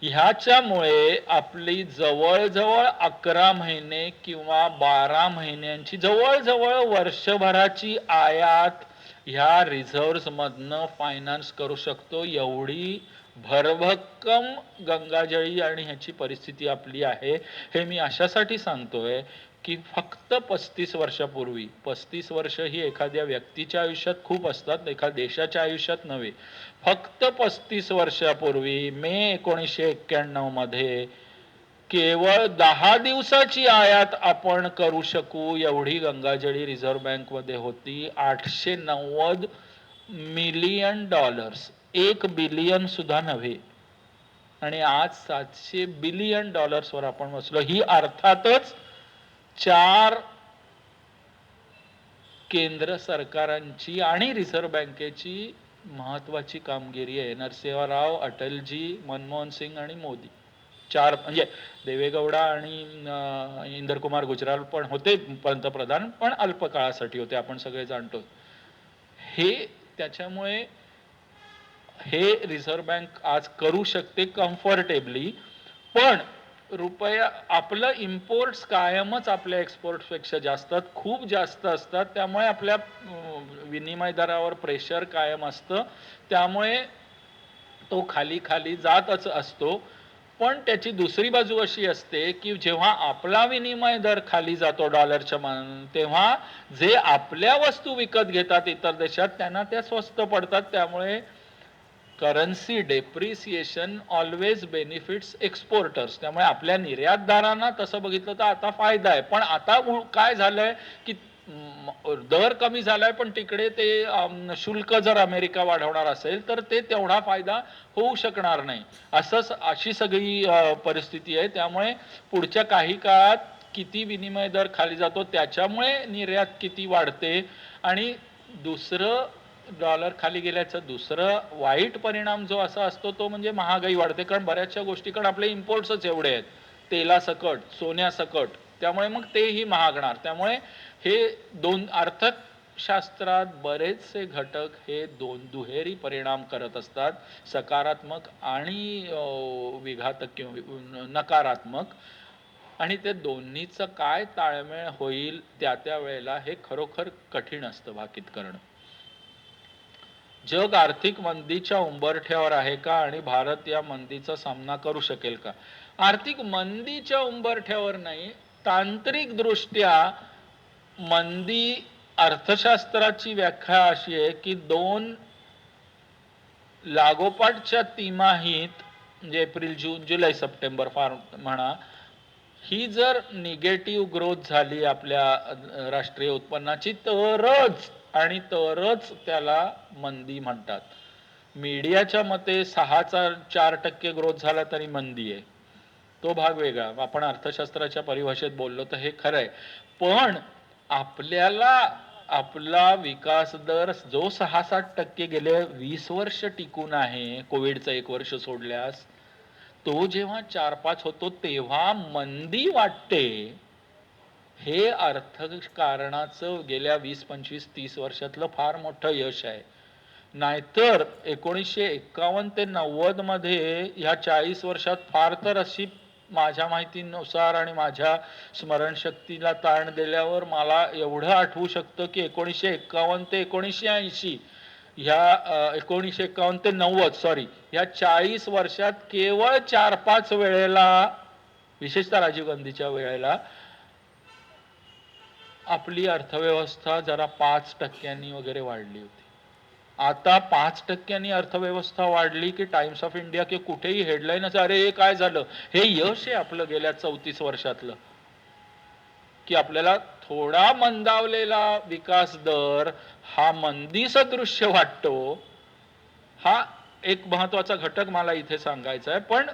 S3: ह्याच्यामुळे आपली जवळजवळ 11 महिने किंवा 12 महिन्यांची, जवळजवळ वर्षभराची आयात ह्या रिझर्व्ह मधनं फायनान्स करू शकतो, एवढी भरभक्कम गंगाजळी आणि ह्याची परिस्थिती आपली आहे. हे मी अशासाठी सांगतोय की फक्त 35 वर्षापूर्वी, 35 वर्ष ही एखाद्या व्यक्तीच्या आयुष्यात खूप असतात, एखाद्या देशाच्या आयुष्यात नव्हे, फक्त 35 वर्षापूर्वी मे 1991 मध्ये केवळ 10 दिवसाची आयात आपण करू शकू एवढी गंगाजळी रिझर्व्ह बँक मध्ये होती. $890 मिलियन, 1 बिलियन सुद्धा नव्हे, आणि आज $700 बिलियन वर आपण बसलो. ही अर्थातच 4 केंद्र सरकारांची आणि रिझर्व्ह बँकेची महत्वाची कामगिरी आहे. नरसिंहराव, अटलजी, मनमोहन सिंग आणि मोदी, 4, म्हणजे देवेगौडा आणि इंदरकुमार गुजराल पण होते पंतप्रधान, पण अल्प काळासाठी होते, आपण सगळे जाणतो. त्याच्यामुळे हे रिझर्व्ह बँक आज करू शकते कम्फर्टेबली. पण रुपया, आपलं इम्पोर्ट्स कायमच आपल्या एक्सपोर्ट्स पेक्षा जास्त, खूप जास्त असतात, त्यामुळे आपल्या विनिमय दरावर प्रेशर कायम असतं, त्यामुळे तो खाली खाली जातच असतो. पण त्याची दुसरी बाजू अशी असते की जेव्हा आपला विनिमय दर खाली जातो डॉलरच्या तेव्हा जे आपल्या वस्तू विकत घेतात इतर देशात, त्यांना त्या स्वस्त पडतात. त्यामुळे currency depreciation always benefits exporters. त्यामुळे आपल्या निर्यातदारांना तसं बघितलं तर आता फायदा आहे. पण आता काय झालंय की दर कमी झालाय, पण तिकडे ते शुल्क जर अमेरिका वाढवणार असेल तर ते तेवढा फायदा होऊ शकणार नाही. अशी सगळी परिस्थिती आहे. त्यामुळे पुढच्या काही काळात किती विनिमय दर खाली जातो त्याच्यामुळे निर्यात किती वाढते, आणि दुसरं डॉलर खाली गेल्याचा दुसरं वाईट परिणाम जो असा असतो तो म्हणजे महागाई वाढते. कारण बऱ्याचशा गोष्टी, कारण आपले इम्पोर्ट्सच एवढे आहेत, तेलासकट, सोन्यासकट, त्यामुळे मग तेही महागणार. त्यामुळे हे दोन अर्थशास्त्रात बरेचसे घटक हे दुहेरी परिणाम करत असतात, सकारात्मक आणि विघातक किंवा नकारात्मक, आणि ते दोन्हीचं काय ताळमेळ होईल त्या वेळेला हे खरोखर कठीण असतं भाकीत करणं. जग आर्थिक मंदीच्या उंबरठ्यावर आहे का, आणि भारत या मंदीचा सामना करू शकेल का? आर्थिक मंदीच्या उंबरठ्यावर नाही, तांत्रिक दृष्ट्या मंदी, अर्थशास्त्राची व्याख्या अशी आहे की 2 लागोपाठच्या तिमाहीत, म्हणजे एप्रिल, जून, जुलै, सप्टेंबर फार म्हणा, ही जर निगेटिव्ह ग्रोथ झाली आपल्या राष्ट्रीय उत्पन्नाची तरच त्याला मंदी म्हणतात. मीडियाच्या मते 6.4% ग्रोथ झाला तरी मंदी आहे, तो भाग वेगळा. आपण अर्थशास्त्राच्या परिभाषेत बोललो तर हे खरं आहे. पण आपल्याला आपला विकास दर जो 6-7% गेले 20 वर्ष टिकून आहे, कोविडचं 1 वर्ष सोडल्यास, तो जेव्हा 4-5 होतो तेव्हा मंदी वाटते. हे अर्थकारणाचं गेल्या 20-25-30 वर्षातलं फार मोठं यश आहे. नाहीतर 1951 ते 90 मध्ये ह्या 40 वर्षात फार तर अशी माझ्या माहितीनुसार आणि माझ्या स्मरणशक्तीला ताण दिल्यावर मला एवढं आठवू शकतं की 1951 ते 1980 ह्या 1951 ते 90 सॉरी ह्या 40 वर्षात केवळ 4-5 वेळेला, विशेषतः राजीव गांधीच्या वेळेला, आपली अर्थव्यवस्था जरा 5% वगैरे वाढली होती. आता 5% अर्थव्यवस्था वाढली की टाइम्स ऑफ इंडिया की कुठेही हेडलाईन असं, अरे हे काय झालं. हे यश आहे आपलं गेल्या 34 वर्षातलं, की आपल्याला थोडा मंदावलेला विकास दर हा मंदी सदृश्य वाटतो. हा एक महत्वाचा घटक मला इथे सांगायचा आहे. पण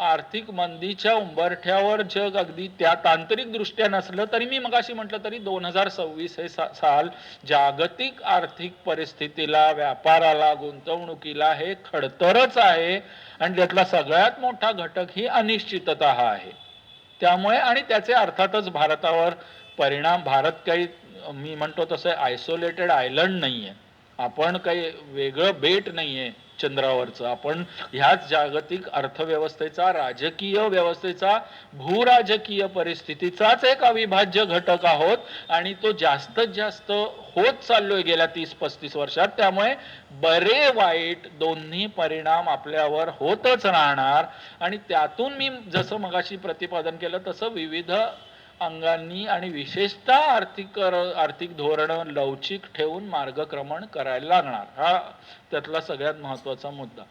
S3: आर्थिक मंदीच्या उंबरठ्यावर जग अगदी त्या तांत्रिक दृष्ट्या नसलं तरी, मी मगाशी म्हटलं तरी 2026 हे साल जागतिक आर्थिक परिस्थितीला, व्यापाराला, गुंतवणुकीला हे खडतरच आहे. आणि त्यातला सगळ्यात मोठा घटक ही अनिश्चितता हा आहे. त्यामुळे आणि त्याचे अर्थातच भारतावर परिणाम. भारत काही मी म्हणतो तसं आयसोलेटेड आयलंड नाहीये. आपण काही वेगळं बेट नाहीये चंद्रावरचं. आपण ह्याच जागतिक अर्थव्यवस्थेचा, राजकीय व्यवस्थेचा, भूराजकीय परिस्थितीचाच एक अविभाज्य घटक आहोत. आणि तो जास्तीत जास्त होत चाललोय गेल्या 30-35 वर्षात. त्यामुळे बरे वाईट दोन्ही परिणाम आपल्यावर होतच राहणार. आणि त्यातून मी जसं मगाशी प्रतिपादन केलं तसं विविध अंगांनी आणि विशेषतः आर्थिक धोरण लवचिक ठेवून मार्गक्रमण करायला लागणार. हा त्यातला सगळ्यात महत्वाचा मुद्दा.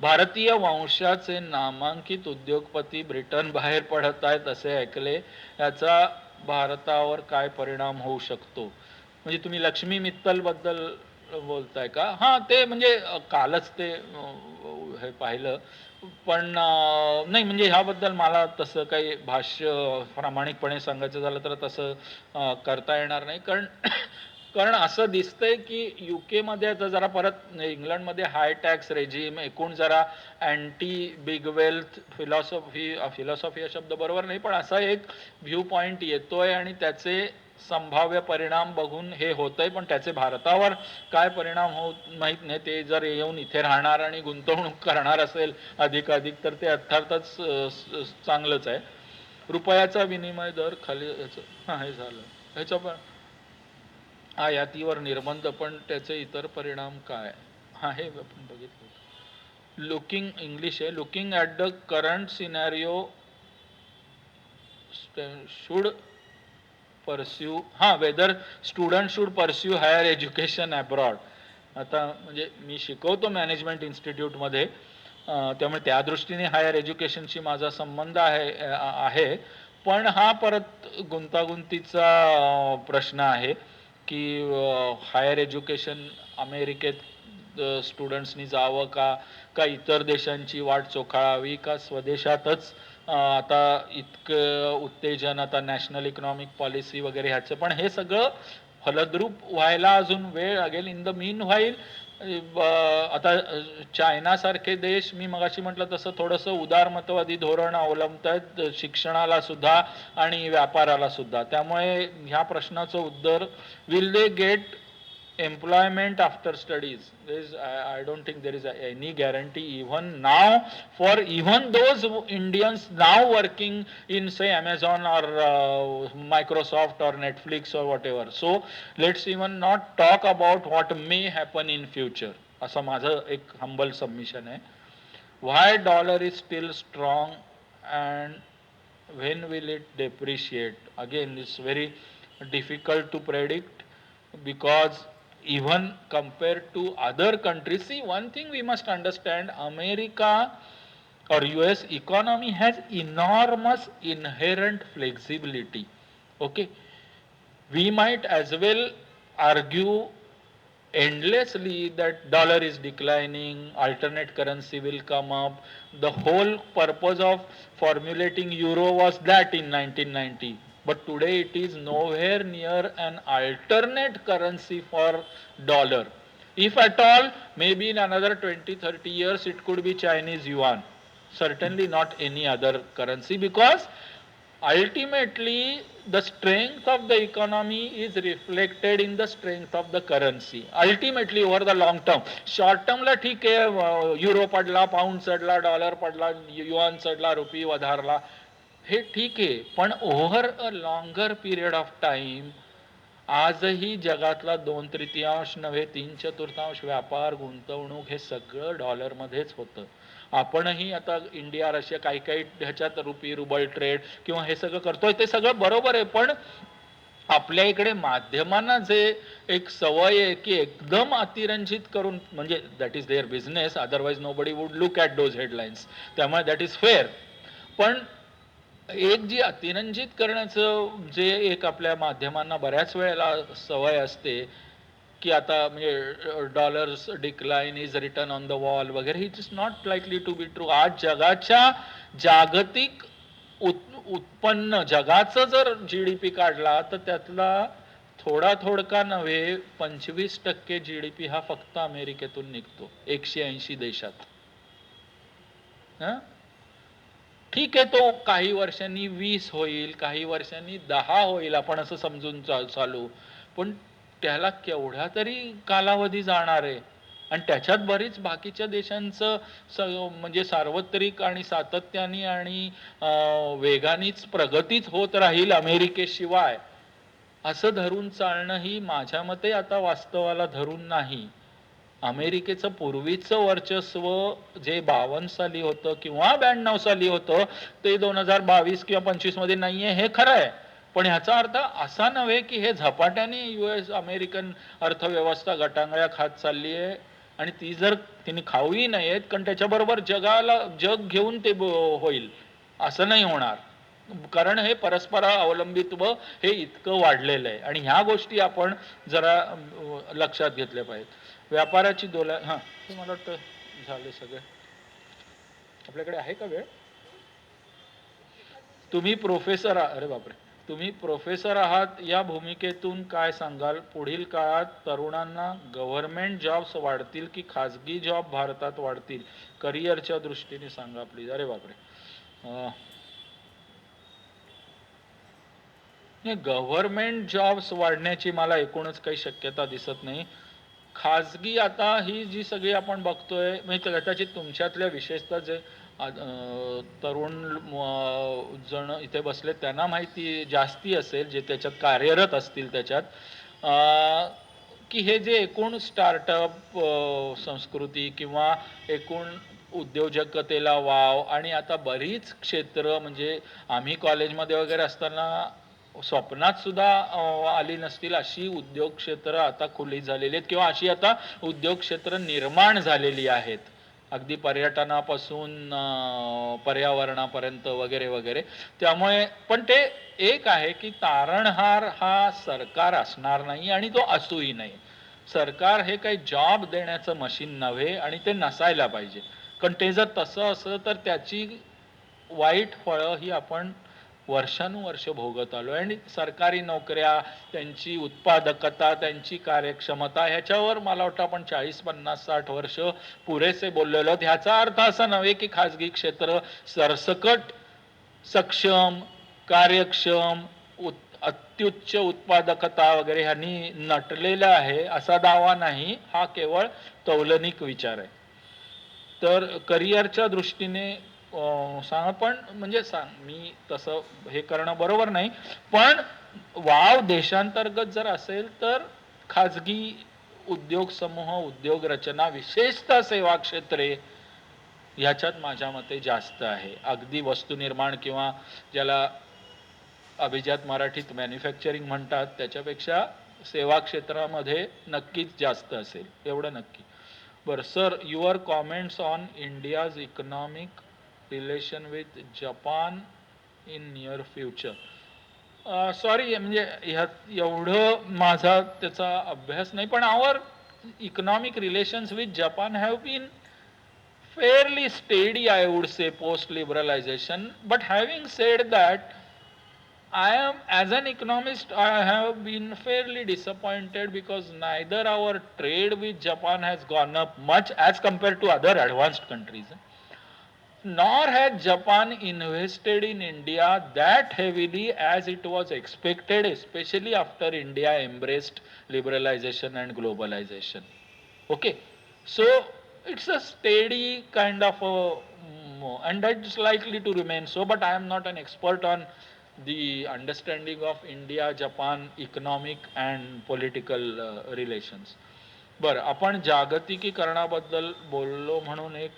S3: भारतीय वंशाचे नामांकित उद्योगपती ब्रिटन बाहेर पडत आहेत असे ऐकले. याचा भारतावर काय परिणाम होऊ शकतो? म्हणजे तुम्ही लक्ष्मी मित्तल बद्दल बोलताय का? हा, ते म्हणजे कालच ते हे पाहिलं. पण नाही, म्हणजे ह्याबद्दल मला तसं काही भाष्य प्रामाणिकपणे सांगायचं झालं तर तसं करता येणार नाही. कारण असं दिसतंय की UK मध्ये आता जरा परत, इंग्लंडमध्ये हाय टॅक्स रेजिम, एकूण जरा अँटी बिग वेल्थ फिलॉसॉफी हा शब्द बरोबर नाही, पण असा एक व्ह्यू पॉइंट येतोय आणि त्याचे संभाव्य परिणाम बघून हे होतंय. पण त्याचे भारतावर काय परिणाम होत माहीत नाही. ते जर येऊन इथे राहणार आणि गुंतवणूक करणार असेल अधिकाधिक तर ते अर्थातच चांगलंच आहे. रुपयाचा विनिमय दर खाली, हां हे झालं. ह्याच्या पण आयातीवर निर्बंध, पण त्याचे इतर परिणाम काय? हा, हे आपण बघितलं. लुकिंग, इंग्लिश आहे. Looking at the current scenario should pursue, whether student should pursue higher education abroad. आता म्हणजे मी शिकवतो मॅनेजमेंट इन्स्टिट्यूटमध्ये, त्यामुळे त्या दृष्टीने हायर एज्युकेशनशी माझा संबंध आहे. पण हा परत गुंतागुंतीचा प्रश्न आहे की हायर एज्युकेशन अमेरिकेत स्टुडंट्सनी जावं का इतर देशांची वाट चोखाळावी, का स्वदेशातच आता इतकं उत्तेजन, आता नॅशनल इकॉनॉमिक पॉलिसी वगैरे ह्याचं. पण हे सगळं फलद्रूप व्हायला अजून वेळ लागेल. इन द मीन व्हाईल आता चायनासारखे देश, मी मगाशी म्हटलं तसं थोडंसं उदारमतवादी धोरण अवलंबतात शिक्षणाला सुद्धा आणि व्यापाराला सुद्धा. त्यामुळे ह्या प्रश्नाचं उत्तर, will they get employment after studies, I don't think there is any guarantee even now for even those Indians now working in say Amazon or Microsoft or Netflix or whatever. So let's even not talk about what may happen in future. असं माझं एक humble submission आहे. Why dollar is still strong and when will it depreciate? Again, it's very difficult to predict because even compared to other countries, see, one thing we must understand, America or US economy has enormous inherent flexibility. Okay, we might as well argue endlessly that dollar is declining, alternate currency will come up. The whole purpose of formulating euro was that in 1990, but today it is nowhere near an alternate currency for dollar. If at all, maybe in another 20-30 years it could be Chinese yuan, certainly not any other currency, because ultimately the strength of the economy is reflected in the strength of the currency ultimately over the long term. Short term ला ठीक आहे, euro पडला, pound चढला, dollar पडला, yuan चढला, RuPay वधारला, हे ठीक आहे, पण over a longer period of time आजही जगातला 2/3 नव्हे 3/4 व्यापार, गुंतवणूक हे सगळं डॉलरमध्येच होतं. आपणही आता इंडिया, रशिया, काही काही ह्याच्यात रुपी रुबल ट्रेड किंवा हे सगळं करतोय, ते सगळं बरोबर आहे, पण आपल्या इकडे माध्यमांना जे एक सवय आहे की एकदम अतिरंजित करून, म्हणजे that is there business, otherwise nobody would look at those headlines, त्यामुळे दॅट इज फेअर. पण एक जी अतिरंजित करण्याचं जे एक आपल्या माध्यमांना बऱ्याच वेळेला सवय असते की आता म्हणजे dollars decline is return on the wall वगैरे, it is not likely to be true. आज जगाच्या जागतिक उत्पन्न, जगाचं जर GDP काढला तर त्यातला थोडका नव्हे 25% GDP हा फक्त अमेरिकेतून निघतो 180 देशात. ठीक आहे, तो काही वर्षांनी 20 होईल, काही वर्षांनी 10 होईल, आपण असं समजून चालू, पण त्याला केवढा तरी कालावधी जाणार आहे. आणि त्याच्यात बरीच बाकीच्या देशांचं म्हणजे सार्वत्रिक आणि सातत्याने आणि वेगानेच प्रगतीच होत राहील अमेरिकेशिवाय, असं धरून चालणं ही माझ्या मते आता वास्तवाला धरून नाही. अमेरिकेचं पूर्वीचं वर्चस्व जे 52 साली होतं किंवा 92 साली होतं ते 2022 किंवा 25 मध्ये नाहीये, हे खरं आहे, पण ह्याचा अर्थ असा नव्हे की हे झपाट्याने US अमेरिकन अर्थव्यवस्था गटांगळ्या खात चालली आहे आणि ती जर तिने खाऊही नयेत, कारण त्याच्याबरोबर जग घेऊन ते होईल असं नाही होणार, कारण हे परस्पर अवलंबित्व हे इतकं वाढलेलं आहे आणि ह्या गोष्टी आपण जरा लक्षात घेतल्या पाहिजेत. व्यापाराची हां, मला वाटतं झाले सगळे. आपल्याकडे आहे का वेळ? तुम्ही प्रोफेसर, अरे बापरे, तुम्ही प्रोफेसर आहात, या भूमिकेतून काय सांगाल? पुढील काळात तरुणांना गव्हर्नमेंट जॉब्स वाढतील की खाजगी जॉब भारतात वाढतील? करिअरच्या दृष्टीने सांगा प्लीज. अरे बापरे, गव्हर्नमेंट जॉब्स वाढण्याची मला एकूणच काही शक्यता दिसत नाही. खाजगी आता ही जी सगळी आपण बघतोय, म्हणजे कदाचित तुमच्यातल्या विशेषतः जे तरुण जण इथे बसले त्यांना माहिती जास्ती असेल, जे त्याच्यात कार्यरत असतील त्याच्यात, की हे जे एकूण स्टार्टअप संस्कृती किंवा एकूण उद्योजकतेला वाव, आणि आता बरीच क्षेत्र, म्हणजे आम्ही कॉलेजमध्ये वगैरे असताना स्वप्नात सुद्धा आली नसतील अशी उद्योग क्षेत्र आता खुली झालेली आहेत किंवा अशी आता उद्योग क्षेत्र निर्माण झालेली आहेत, अगदी पर्यटनापासून पर्यावरणापर्यंत वगैरे वगैरे. त्यामुळे पण ते एक आहे की तारणहार हा सरकार असणार नाही आणि तो असूही नाही. सरकार हे काही जॉब देण्याचं मशीन नव्हे आणि ते नसायला पाहिजे, कारण ते जर तसं असलं तर त्याची वाईट फळं ही आपण वर्षानुवर्ष भोगत आलो. आणि सरकारी नोकऱ्या, त्यांची उत्पादकता, त्यांची कार्यक्षमता, ह्याच्यावर मला वाटतं आपण 40, 50, 60 वर्ष पुरेसे बोललेलो. ह्याचा अर्थ असा नव्हे की खाजगी क्षेत्र सरसकट सक्षम, कार्यक्षम, अत्युच्च उत्पादकता वगैरे ह्यांनी नटलेला आहे असा दावा नाही, हा केवळ तौलनिक विचार आहे. तर करिअरच्या दृष्टीने सांगा, पण म्हणजे मी तसं हे करणं बरोबर नाही, पण वाव देशांतर्गत जर असेल तर खाजगी उद्योग समूह, उद्योग रचना, विशेषतः सेवा क्षेत्रे ह्याच्यात माझ्या मते जास्त आहे. अगदी वस्तू निर्माण किंवा ज्याला अभिजात मराठीत मॅन्युफॅक्चरिंग म्हणतात त्याच्यापेक्षा सेवा क्षेत्रामध्ये नक्कीच जास्त असेल, एवढं नक्की. बरं sir, your comments on India's economic relation with Japan in near future. Sorry, म्हणजे ह्यात एवढं माझा त्याचा अभ्यास नाही, पण आवर economic relations with Japan have been fairly steady, I would say, post liberalization. But having said that, I am, as an economist, I have been fairly disappointed because neither our trade with Japan has gone up much as compared to other advanced countries, nor had Japan invested in India that heavily as it was expected, especially after India embraced liberalization and globalization. Okay, so it's a steady kind of a, and it's likely to remain so, but I am not an expert on the understanding of India Japan economic and political relations. बरं, आपण जागतिकीकरणाबद्दल बोललो म्हणून एक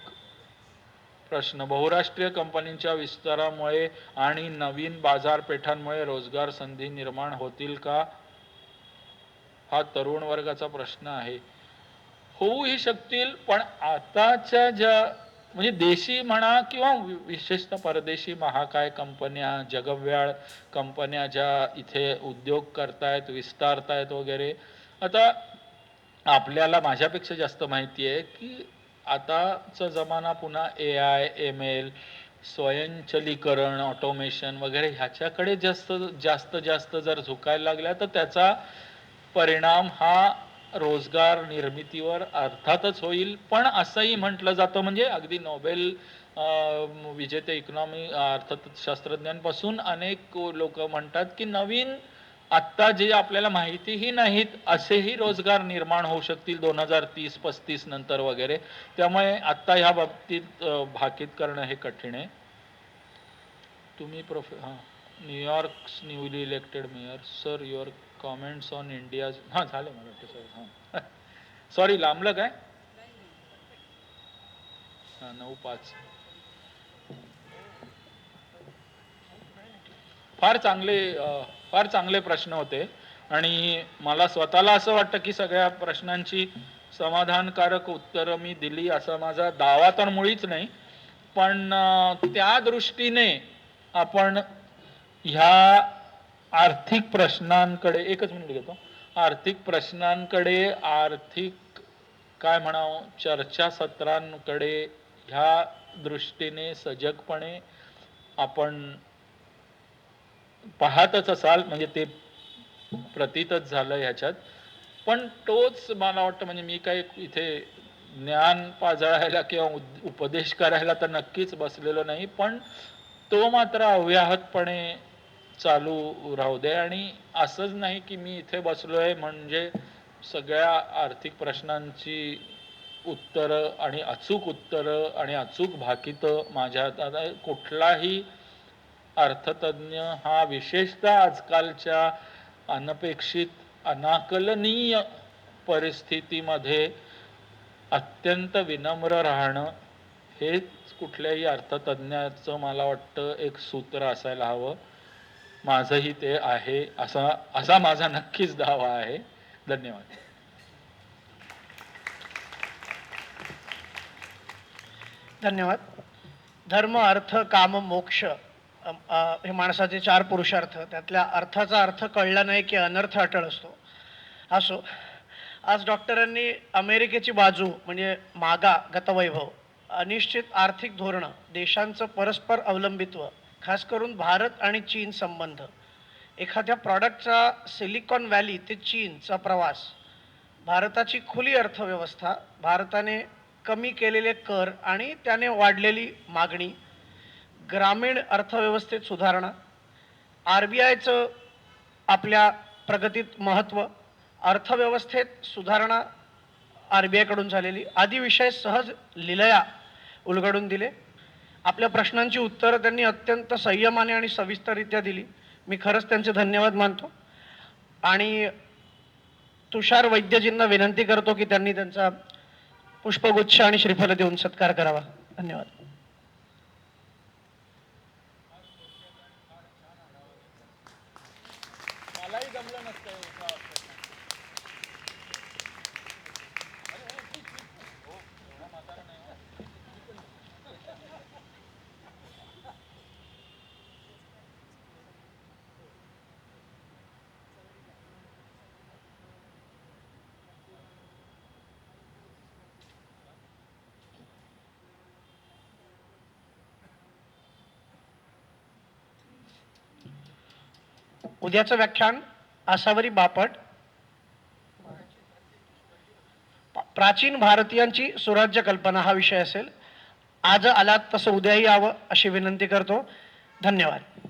S3: प्रश्न, बहुराष्ट्रीय कंपनींच्या विस्तारामुळे आणि नवीन बाजारपेठांमुळे रोजगार संधी निर्माण होतील का, हा तरुण वर्गाचा प्रश्न आहे. होऊही शकतील, पण आताच्या ज्या म्हणजे देशी म्हणा किंवा विशेषतः परदेशी महाकाय कंपन्या, जगव्याळ कंपन्या ज्या इथे उद्योग करतायत, विस्तारतायत वगैरे, आता आपल्याला माझ्यापेक्षा जास्त माहिती आहे की आताचा जमाना पुन्हा AI, ML, स्वयंचलीकरण, ऑटोमेशन वगैरे ह्याच्याकडे जास्त जास्त जास्त जर झुकायला लागल्या तर त्याचा परिणाम हा रोजगार निर्मितीवर अर्थातच होईल. पण असंही म्हटलं जातं, म्हणजे अगदी नोबेल विजेते इकॉनॉमी अर्थशास्त्रज्ञांपासून अनेक लोक म्हणतात की नवीन आत्ता जे आपल्याला माहितीही नाहीत असेही रोजगार निर्माण होऊ शकतील 2030-35 नंतर वगैरे. त्यामुळे आत्ता ह्या बाबतीत भाकीत करणं हे कठीण आहे. तुम्ही New York newly elected mayor sir, your comments on India. हां झाले मला वाटतं सर. हां सॉरी, लांबलं काय? हां 9:05. फार चांगले प्रश्न होते आणि मला स्वतःला असं वाटतं की सगळ्या प्रश्नांची समाधानकारक उत्तरं मी दिली असा माझा दावा तर मुळीच नाही. पण त्या दृष्टीने आपण ह्या आर्थिक प्रश्नांकडे, एकच मिनिट घेतो, आर्थिक प्रश्नांकडे, आर्थिक काय म्हणावं चर्चासत्रांकडे ह्या दृष्टीने सजगपणे आपण पाहतच असाल, म्हणजे ते प्रतीतच झालं ह्याच्यात. पण तोच मला वाटतं, म्हणजे मी काही इथे ज्ञान पाजळायला किंवा उपदेश करायला तर नक्कीच बसलेलो नाही, पण तो मात्र अव्याहतपणे चालू राहू दे. आणि असंच नाही की मी इथे बसलोय म्हणजे सगळ्या आर्थिक प्रश्नांची उत्तरं आणि अचूक उत्तरं आणि अचूक भाकितं माझ्या हातात. कुठलाही अर्थतज्ञ हा विशेषतः आजकालच्या अनपेक्षित अनाकलनीय परिस्थितीमध्ये अत्यंत विनम्र राहणं हेच कुठल्याही अर्थतज्ञाचं मला वाटतं एक सूत्र असायला हवं. माझंही ते आहे, असा माझा नक्कीच दावा आहे. धन्यवाद.
S4: धन्यवाद. धर्म, अर्थ, काम, मोक्ष हे माणसाचे 4 पुरुषार्थ. त्यातल्या अर्थाचा अर्थ कळला नाही की अनर्थ अटळ असतो. असो, आज डॉक्टरांनी अमेरिकेची बाजू म्हणजे मागा गतवैभव, अनिश्चित आर्थिक धोरणं, देशांचं परस्पर अवलंबित्व, खास करून भारत आणि चीन संबंध, एखाद्या प्रॉडक्टचा सिलिकॉन व्हॅली ते चीनचा प्रवास, भारताची खुली अर्थव्यवस्था, भारताने कमी केलेले कर आणि त्याने वाढलेली मागणी, ग्रामीण अर्थव्यवस्थेत सुधारणा, RBIचं आपल्या प्रगतीत महत्त्व, अर्थव्यवस्थेत सुधारणा RBI कडून झालेली आदी विषय सहज लिलया उलगडून दिले. आपल्या प्रश्नांची उत्तरं त्यांनी अत्यंत संयमाने आणि सविस्तररित्या दिली. मी खरंच त्यांचे धन्यवाद मानतो आणि तुषार वैद्यजींना विनंती करतो की त्यांनी त्यांचा पुष्पगुच्छ आणि श्रीफल देऊन सत्कार करावा. धन्यवाद. उद्याचं व्याख्यान आसावरी बापट, प्राचीन भारतीयांची सुराज्य कल्पना हा विषय असेल. आज आलात तसं उद्याही यावं अशी विनंती करतो. धन्यवाद.